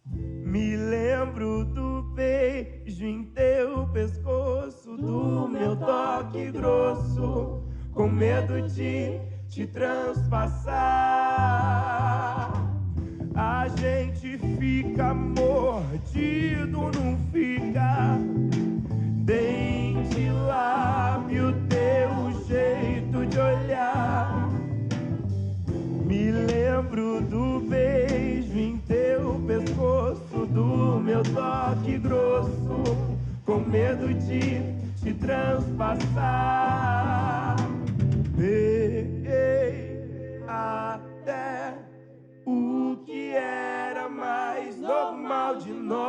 Me lembro do beijo em teu pescoço, do meu toque grosso, com medo de te transpassar. A gente fica mordido, não fica? Dente, lábio, teu jeito de olhar. Me lembro do beijo em teu pescoço, do meu toque grosso, com medo de te transpassar. Peguei até o que era mais normal de nós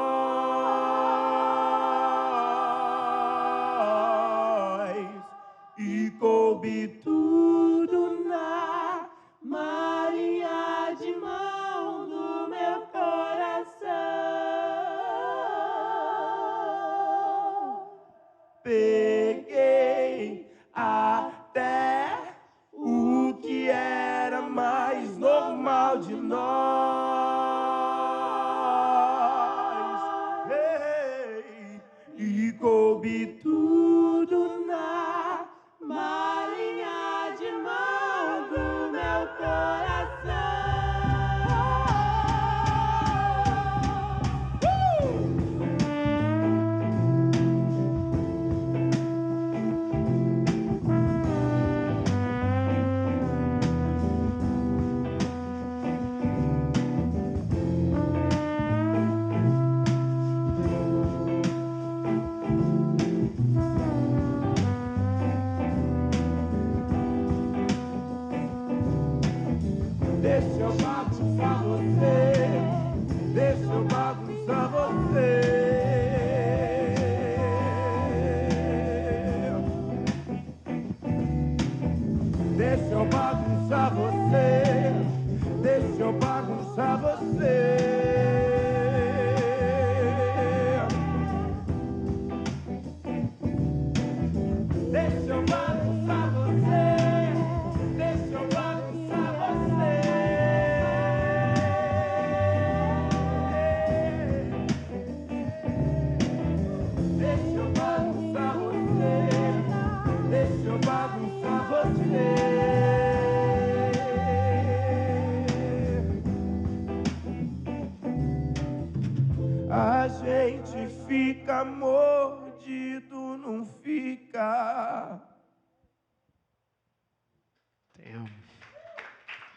e coube tudo na malinha de mão do meu coração. Peguei até o que era mais normal de nós. Hey, e coube tudo na malinha de mão do meu coração. Deixa eu bagunçar você, deixa eu bagunçar você. Deixa eu bagunçar você, deixa eu bagunçar você. Deixa eu bagunçar você, deixa eu bagunçar você. Deixa eu bagunçar você, deixa eu bagunçar você. A gente fica mordido, não fica? Damn.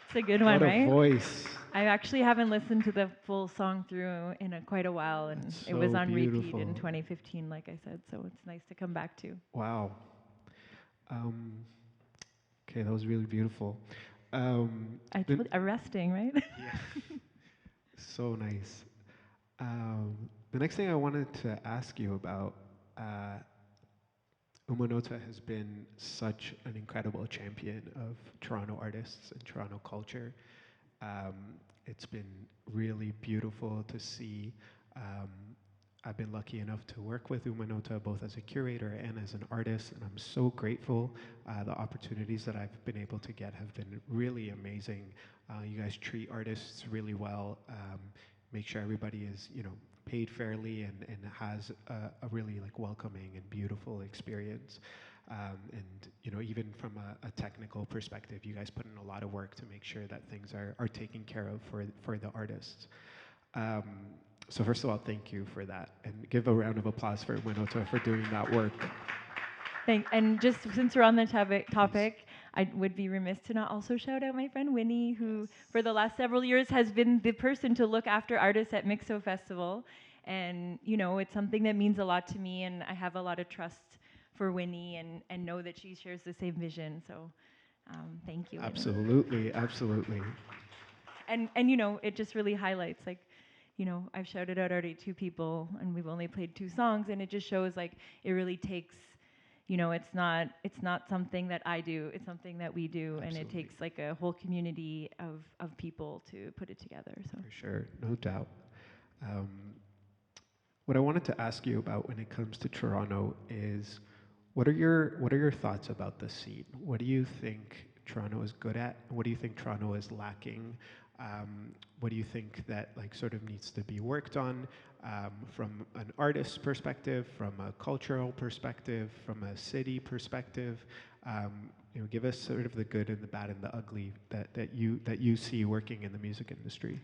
It's a good one, What a right? voice. I actually haven't listened to the full song through in quite a while, and That's it was so on repeat beautiful. in 2015, like I said, so it's nice to come back to. Wow. Okay, that was really beautiful. Arresting, right? Yeah. So nice. The next thing I wanted to ask you about, Nota has been such an incredible champion of Toronto artists and Toronto culture. It's been really beautiful to see. I've been lucky enough to work with Nota both as a curator and as an artist, and I'm so grateful. The opportunities that I've been able to get have been really amazing. You guys treat artists really well, make sure everybody is, paid fairly and has a really like welcoming and beautiful experience. And even from a technical perspective, you guys put in a lot of work to make sure that things are taken care of for the artists. So first of all, thank you for that, and give a round of applause for Nota for doing that work. And just since we're on the topic, I would be remiss to not also shout out my friend Winnie, who for the last several years has been the person to look after artists at Mixo Festival. And, it's something that means a lot to me, and I have a lot of trust for Winnie and know that she shares the same vision. So thank you, Winnie. Absolutely, absolutely. And it just really highlights, like, I've shouted out already 2 people, and we've only played 2 songs, and it just shows, like, it really takes, it's not something that I do, it's something that we do, Absolutely. and it takes, like, a whole community of people to put it together, so. For sure, no doubt. What I wanted to ask you about when it comes to Toronto is, what are your thoughts about the scene? What do you think Toronto is good at? What do you think Toronto is lacking? What do you think that like sort of needs to be worked on from an artist's perspective, from a cultural perspective, from a city perspective? Give us sort of the good and the bad and the ugly that you see working in the music industry.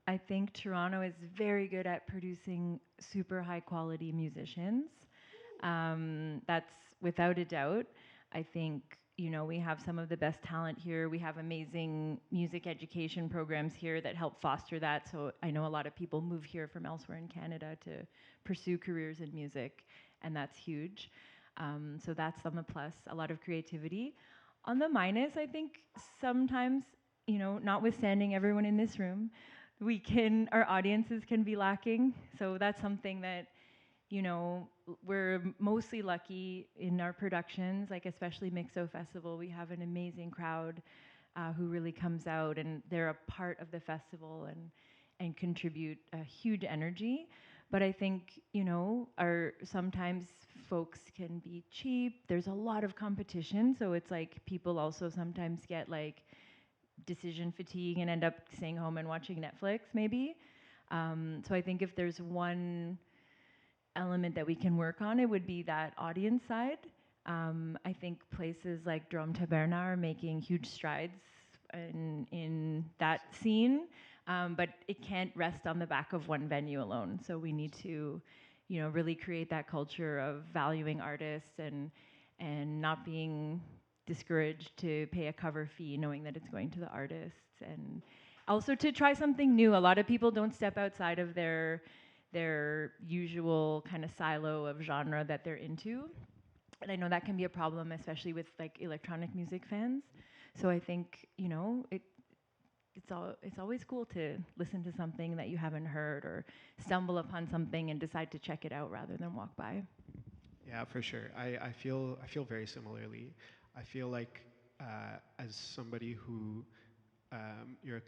I think Toronto is very good at producing super high quality musicians. That's without a doubt. I think, we have some of the best talent here. We have amazing music education programs here that help foster that. So I know a lot of people move here from elsewhere in Canada to pursue careers in music, and that's huge. So that's on the plus, a lot of creativity. On the minus, I think sometimes, notwithstanding everyone in this room, our audiences can be lacking. So that's something that, we're mostly lucky in our productions, like especially Mixo Festival. We have an amazing crowd who really comes out, and they're a part of the festival and contribute a huge energy. But I think, sometimes folks can be cheap. There's a lot of competition, so it's like people also sometimes get like decision fatigue and end up staying home and watching Netflix maybe. So I think if there's one element that we can work on, it would be that audience side. I think places like Drum Taberna are making huge strides in that scene, but it can't rest on the back of one venue alone. So we need to, really create that culture of valuing artists and not being discouraged to pay a cover fee, knowing that it's going to the artists, and also to try something new. A lot of people don't step outside of their usual kind of silo of genre that they're into. And I know that can be a problem, especially with like electronic music fans. So I think, it's always cool to listen to something that you haven't heard or stumble upon something and decide to check it out rather than walk by. Yeah, for sure. I feel very similarly. I feel like as somebody who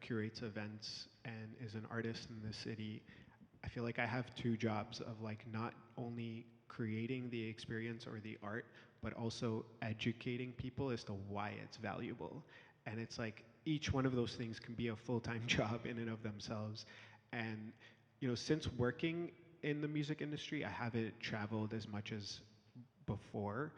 curates events and is an artist in the city, I feel like I have two jobs of like not only creating the experience or the art, but also educating people as to why it's valuable. And it's like each one of those things can be a full-time job in and of themselves. And since working in the music industry, I haven't traveled as much as before.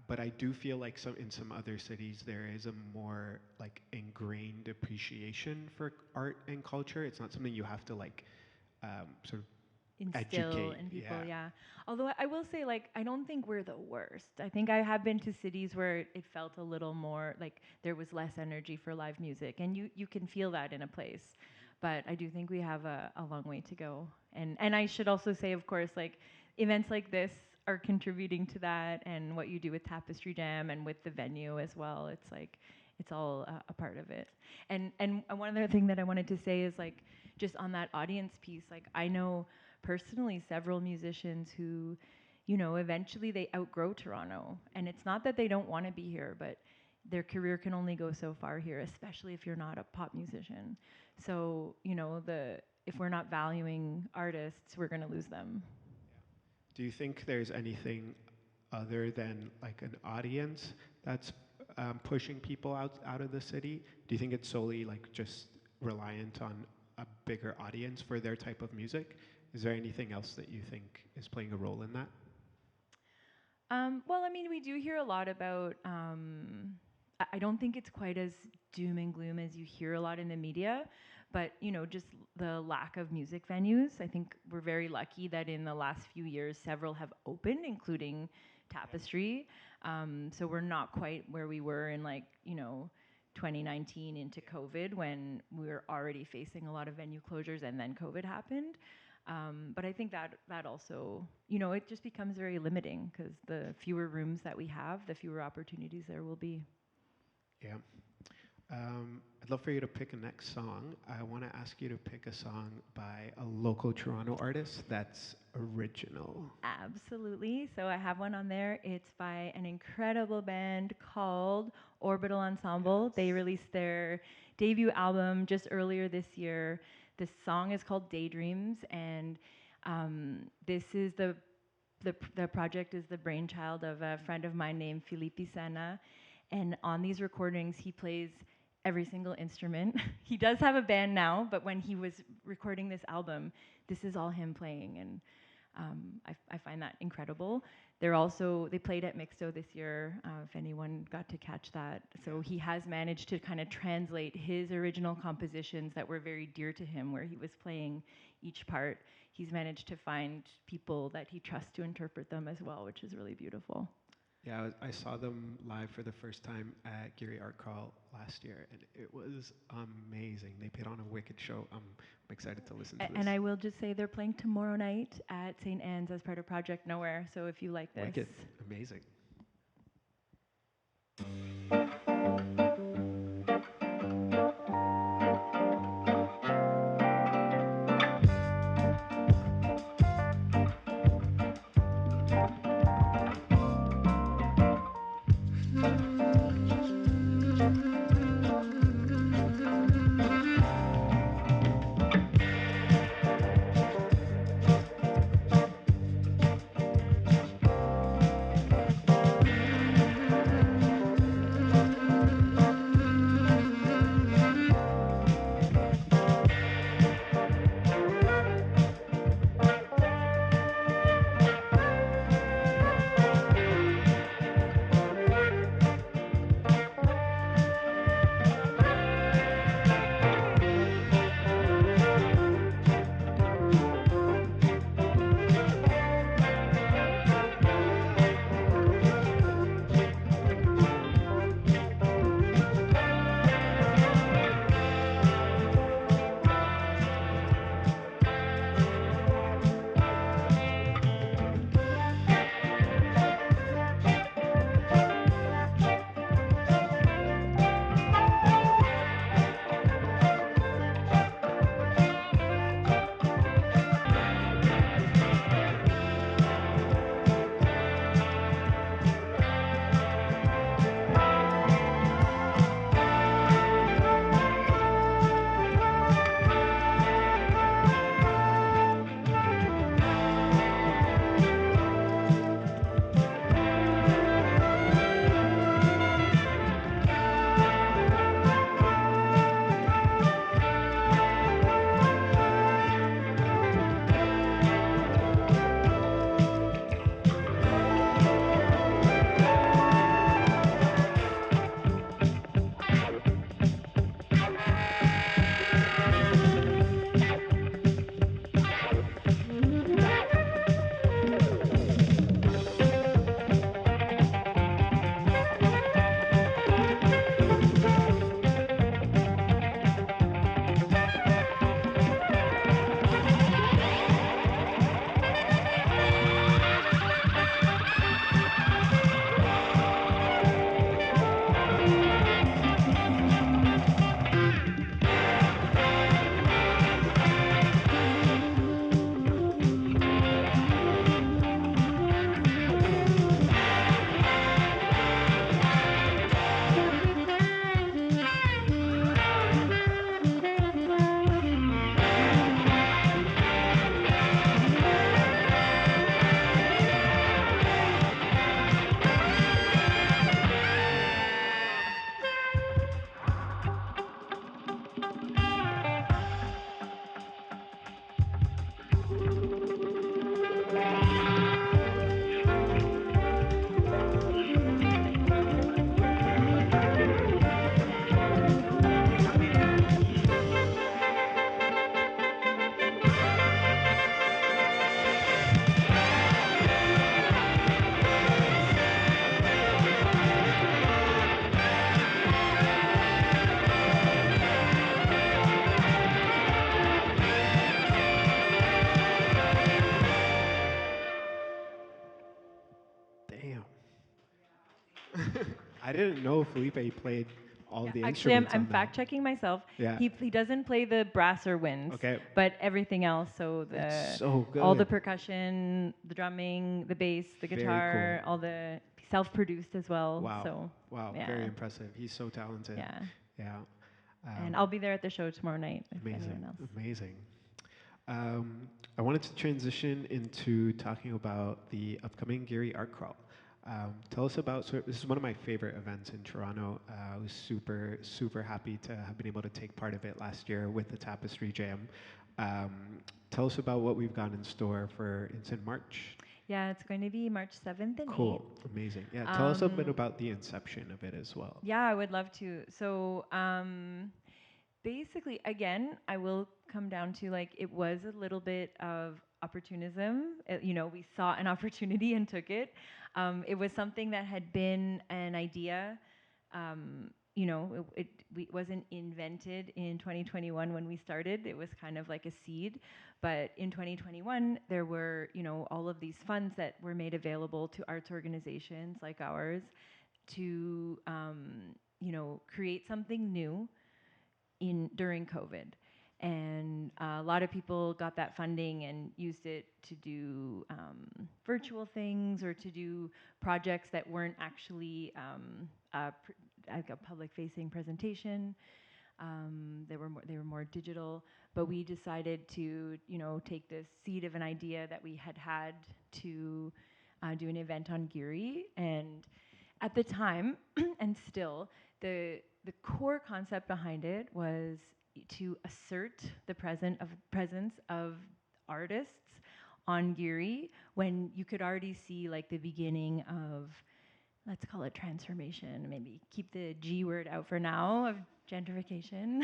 But I do feel like in some other cities there is a more like ingrained appreciation for art and culture. It's not something you have to like sort of Instill educate. in people, yeah. Although I will say, like, I don't think we're the worst. I think I have been to cities where it felt a little more like there was less energy for live music, and you can feel that in a place. But I do think we have a long way to go. And I should also say, of course, like events like this are contributing to that, and what you do with Tapestry Jam and with the venue as well. It's like it's all a part of it. And one other thing that I wanted to say is like just on that audience piece, like I know personally several musicians who, eventually they outgrow Toronto. And it's not that they don't want to be here, but their career can only go so far here, especially if you're not a pop musician. So, if we're not valuing artists, we're going to lose them. Do you think there's anything other than like an audience that's pushing people out of the city? Do you think it's solely like just reliant on a bigger audience for their type of music? Is there anything else that you think is playing a role in that? Well, I mean, we do hear a lot about. I don't think it's quite as doom and gloom as you hear a lot in the media, but just the lack of music venues. I think we're very lucky that in the last few years, several have opened, including Tapestry. So we're not quite where we were in 2019 into COVID, when we were already facing a lot of venue closures, and then COVID happened. But I think that also, it just becomes very limiting, because the fewer rooms that we have, the fewer opportunities there will be. Yeah. I'd love for you to pick a next song. I want to ask you to pick a song by a local Toronto artist that's original. Absolutely. So I have one on there. It's by an incredible band called Orbital Ensemble. Yes. They released their debut album just earlier this year. The song is called Daydreams, and this is the project is the brainchild of a friend of mine named Philippe Sena. And on these recordings, he plays every single instrument. He does have a band now, but when he was recording this album, this is all him playing, and I find that incredible. They played at Mixto this year, if anyone got to catch that. So he has managed to kind of translate his original compositions that were very dear to him, where he was playing each part. He's managed to find people that he trusts to interpret them as well, which is really beautiful. Yeah, I saw them live for the first time at Geary Art Crawl last year, and it was amazing. They put on a wicked show. I'm excited to listen to this. And I will just say they're playing tomorrow night at St. Anne's as part of Project Nowhere. So if you like this, Wicked, amazing. I didn't know Felipe played all the Actually, instruments. I'm on that. fact checking myself. Yeah. He doesn't play the brass or winds, Okay. but everything else. So It's so all the good. percussion, the drumming, the bass, the Very guitar, cool. all the self-produced as well. Wow. So Wow. yeah. Very impressive. He's so talented. Yeah. Yeah. And I'll be there at the show tomorrow night. If Amazing. anyone else. Amazing. I wanted to transition into talking about the upcoming Geary Art Crawl. Tell us about, so this is one of my favorite events in Toronto. I was super happy to have been able to take part of it last year with the Tapestry Jam. Tell us about what we've got in store for, it's in March. Yeah, it's going to be March 7th and Cool, 8th. amazing. Yeah, tell us a bit about the inception of it as well. Yeah, I would love to. So basically, again, I will come down to like it was a little bit of opportunism. You know, we saw an opportunity and took it. It was something that had been an idea. You know, it wasn't invented in 2021 when we started. It was kind of like a seed. But in 2021, there were, you know, all of these funds that were made available to arts organizations like ours to, you know, create something new during COVID. And a lot of people got that funding and used it to do virtual things or to do projects that weren't actually like a public-facing presentation. They were more digital, but we decided to, you know, take this seed of an idea that we had to do an event on Geary. And at the time, and still, the core concept behind it was to assert the presence of artists on Geary when you could already see like the beginning of, let's call it transformation, maybe keep the G word out for now, of gentrification.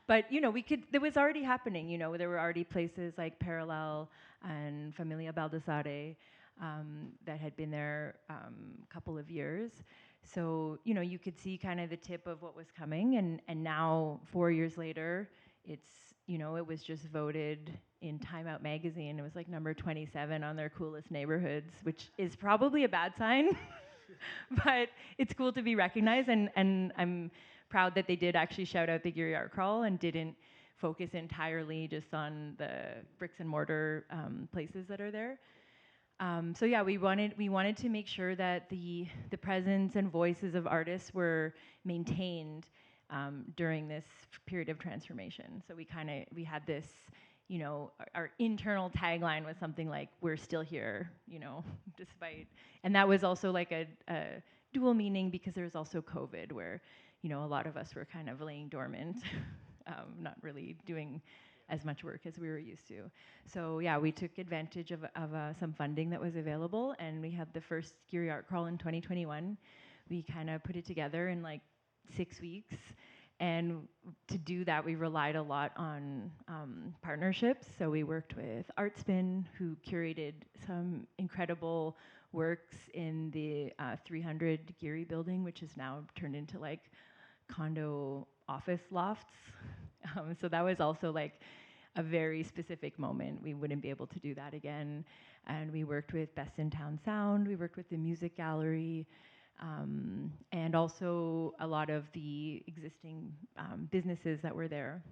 But you know, it was already happening. You know, there were already places like Parallel and Familia Baldassare that had been there a couple of years. So, you know, you could see kind of the tip of what was coming, and now 4 years later, it's, you know, it was just voted in Time Out magazine. It was like number 27 on their coolest neighborhoods, which is probably a bad sign, but it's cool to be recognized, and I'm proud that they did actually shout out the Geary Art Crawl and didn't focus entirely just on the bricks and mortar places that are there. So yeah, we wanted to make sure that the presence and voices of artists were maintained during this period of transformation. So we had this, you know, our internal tagline was something like "We're still here," you know, despite, and that was also like a dual meaning because there was also COVID, where, you know, a lot of us were kind of laying dormant, not really doing as much work as we were used to. So yeah, we took advantage of some funding that was available, and we had the first Geary Art Crawl in 2021. We kind of put it together in like 6 weeks, and to do that, we relied a lot on partnerships. So we worked with Artspin, who curated some incredible works in the 300 Geary building, which is now turned into like condo office lofts. So that was also like a very specific moment. We wouldn't be able to do that again. And we worked with Best in Town Sound, we worked with the Music Gallery, and also a lot of the existing businesses that were there.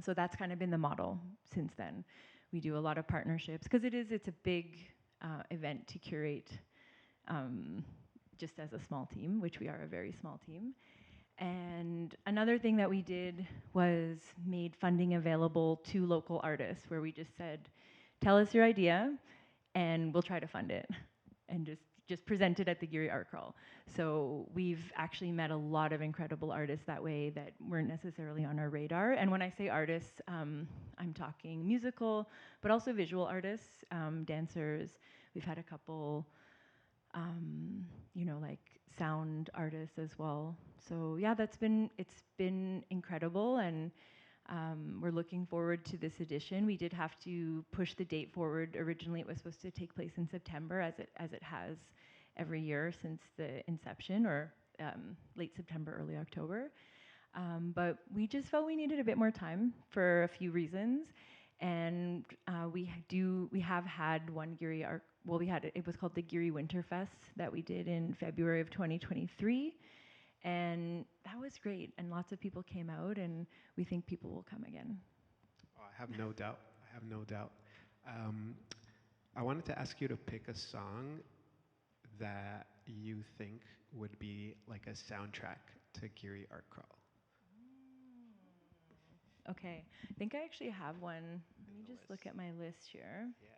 So that's kind of been the model since then. We do a lot of partnerships, because it's a big event to curate just as a small team, which we are a very small team. And another thing that we did was made funding available to local artists, where we just said, tell us your idea and we'll try to fund it, and just present it at the Geary Art Crawl. So we've actually met a lot of incredible artists that way that weren't necessarily on our radar. And when I say artists, I'm talking musical, but also visual artists, dancers. We've had a couple, you know, like sound artists as well. So yeah, it's been incredible, and we're looking forward to this edition. We did have to push the date forward. Originally, it was supposed to take place in September, as it has every year since the inception, or late September, early October. But we just felt we needed a bit more time for a few reasons, and we have had one Geary Art. Well, it was called the Geary Winterfest that we did in February of 2023, and that was great. And lots of people came out, and we think people will come again. Oh, I have no doubt. I wanted to ask you to pick a song that you think would be like a soundtrack to Geary Art Crawl. Okay, I think I actually have one. Let me just look at my list here. Yeah.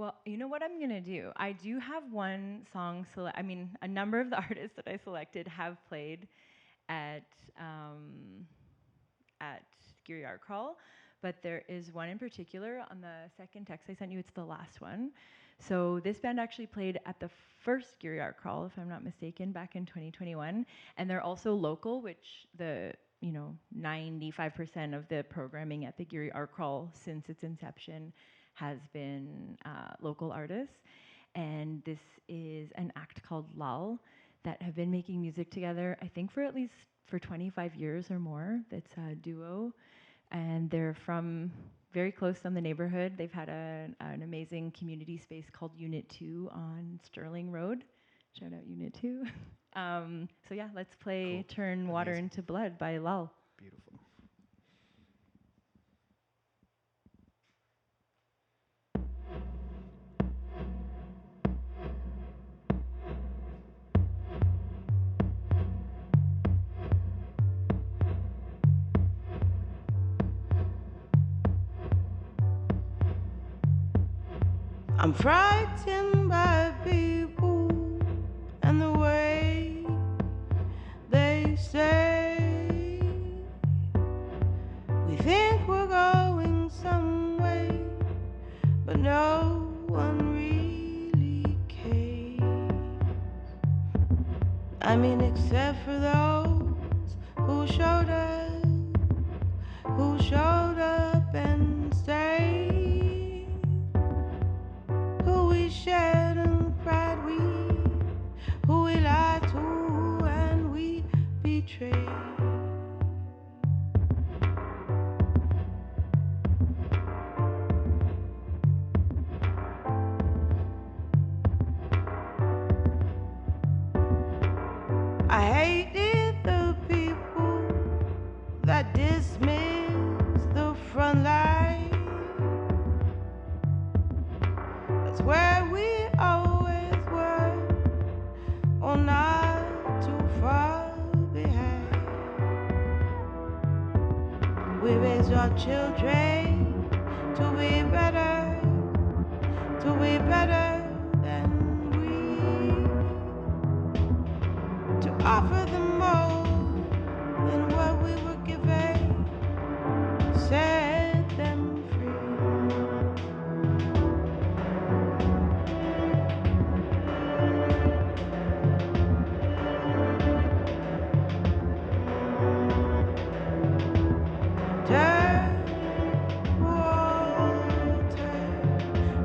Well, you know what I'm gonna do? I do have one song I mean, a number of the artists that I selected have played at at Geary Art Crawl, but there is one in particular on the second text I sent you. It's the last one. So this band actually played at the first Geary Art Crawl, if I'm not mistaken, back in 2021, and they're also local, which the 95% of the programming at the Geary Art Crawl since its inception has been local artists. And this is an act called Lal that have been making music together, I think for at least for 25 years or more. That's a duo, and they're from very close on the neighborhood. They've had an amazing community space called Unit 2 on Sterling Road. Shout out Unit 2. So yeah, let's play Cool. Turn Water Amazing. into Blood by Lal. Beautiful. I'm frightened by people and the way they say we think we're going some way, but no one really cares. I mean, except for those who showed up and stayed, who we shared and cried with, who we lied to and we betrayed. I hated the people that dismissed the front line. That's where we always were, or not too far behind. We raise our children to be better than we, to offer them more than what we were given, set them free. Turn water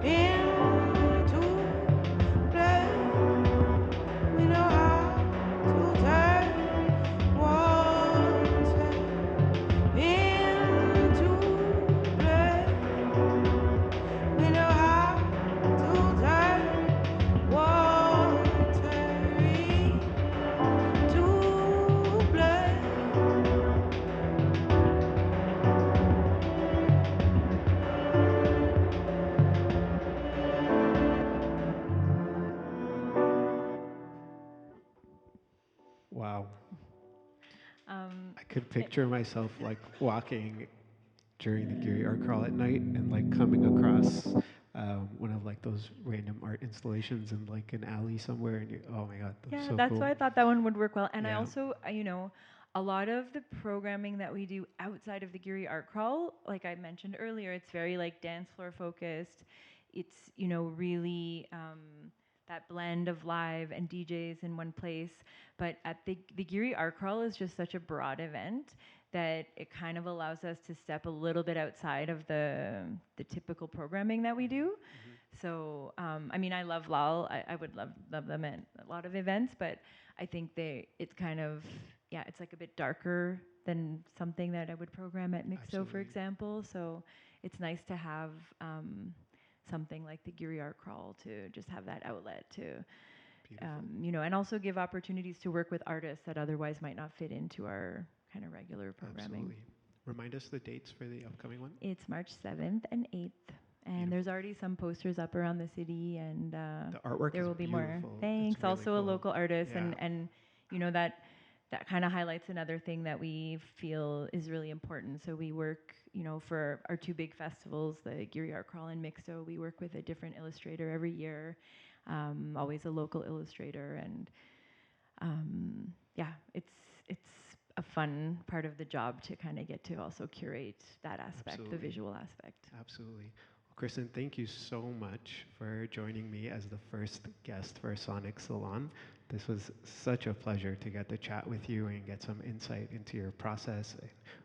into blood. We know how to turn water into blood. We know how to turn water into blood. Wow. Um, I could picture myself like walking during the Geary Art Crawl at night and like coming across one of like those random art installations in like an alley somewhere, and you, oh my god, that's Yeah, so that's cool. why I thought that one would work well. And I Yeah. also, a lot of the programming that we do outside of the Geary Art Crawl, like I mentioned earlier, it's very like dance floor focused. It's, really that blend of live and DJs in one place. But at the Geary Art Crawl is just such a broad event that it kind of allows us to step a little bit outside of the typical programming that we do. So, I mean, I love Lal. I would love them at a lot of events, but I think it's kind of, yeah, it's like a bit darker than something that I would program at Mixo, for Absolutely. example. So it's nice to have something like the Geary Art Crawl to just have that outlet to, Beautiful. and also give opportunities to work with artists that otherwise might not fit into our kind of regular programming. Absolutely. Remind us the dates for the upcoming one. It's March 7th and 8th. And Beautiful. there's already some posters up around the city, and The artwork there is will be more. beautiful. It's Thanks. really Also a cool. local artist, Yeah. and that that kind of highlights another thing that we feel is really important. So we work, for our two big festivals, the Geary Art Crawl and Mixto, we work with a different illustrator every year, always a local illustrator, and yeah, it's a fun part of the job to kind of get to also curate that aspect, Absolutely. the visual aspect. Absolutely. Well, Kristyn, thank you so much for joining me as the first guest for Sonic Salon. This was such a pleasure to get to chat with you and get some insight into your process,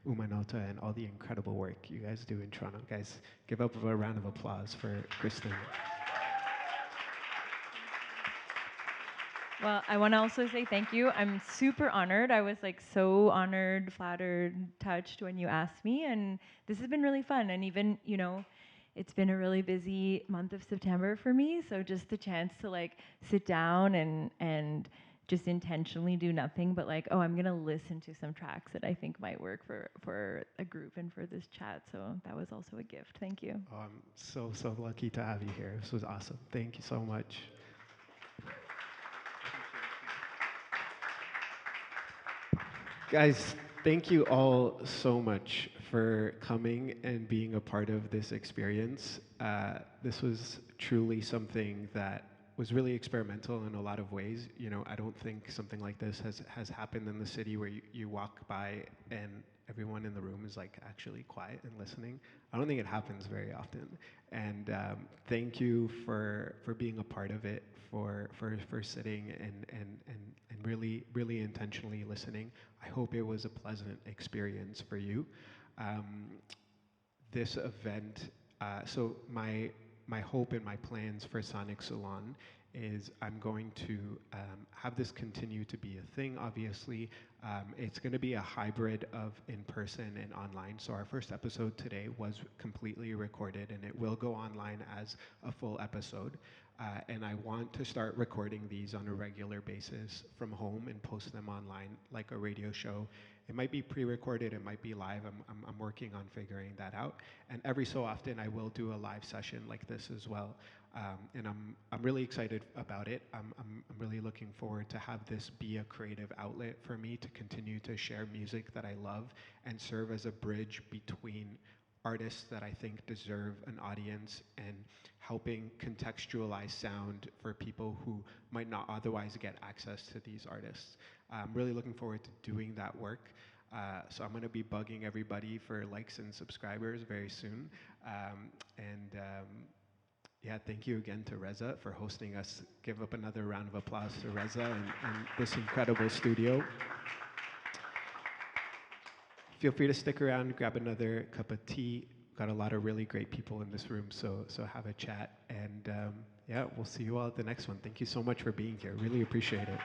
and Nota, and all the incredible work you guys do in Toronto. Guys, give up a round of applause for Kristyn. Well, I want to also say thank you. I'm super honored. I was like so honored, flattered, touched when you asked me, and this has been really fun. And even, it's been a really busy month of September for me, so just the chance to like sit down and just intentionally do nothing but like, oh, I'm gonna listen to some tracks that I think might work for a group and for this chat. So that was also a gift. Thank you. Oh, I'm so lucky to have you here. This was awesome. Thank you so much. Guys, thank you all so much for coming and being a part of this experience. This was truly something that was really experimental in a lot of ways. I don't think something like this has happened in the city where you walk by and everyone in the room is like actually quiet and listening. I don't think it happens very often. And thank you for being a part of it, for sitting and really intentionally listening. I hope it was a pleasant experience for you. This event, so my hope and my plans for Sonic Salon is I'm going to have this continue to be a thing, obviously. It's going to be a hybrid of in-person and online. So our first episode today was completely recorded, and it will go online as a full episode. And I want to start recording these on a regular basis from home and post them online like a radio show. It might be pre-recorded, it might be live. I'm working on figuring that out. And every so often, I will do a live session like this as well. And I'm really excited about it. I'm really looking forward to have this be a creative outlet for me to continue to share music that I love and serve as a bridge between artists that I think deserve an audience and helping contextualize sound for people who might not otherwise get access to these artists. I'm really looking forward to doing that work. So I'm going to be bugging everybody for likes and subscribers very soon. Yeah, thank you again to Reza for hosting us. Give up another round of applause to Reza and this incredible studio. Feel free to stick around, grab another cup of tea. We've got a lot of really great people in this room, so have a chat. And yeah, we'll see you all at the next one. Thank you so much for being here. Really appreciate it.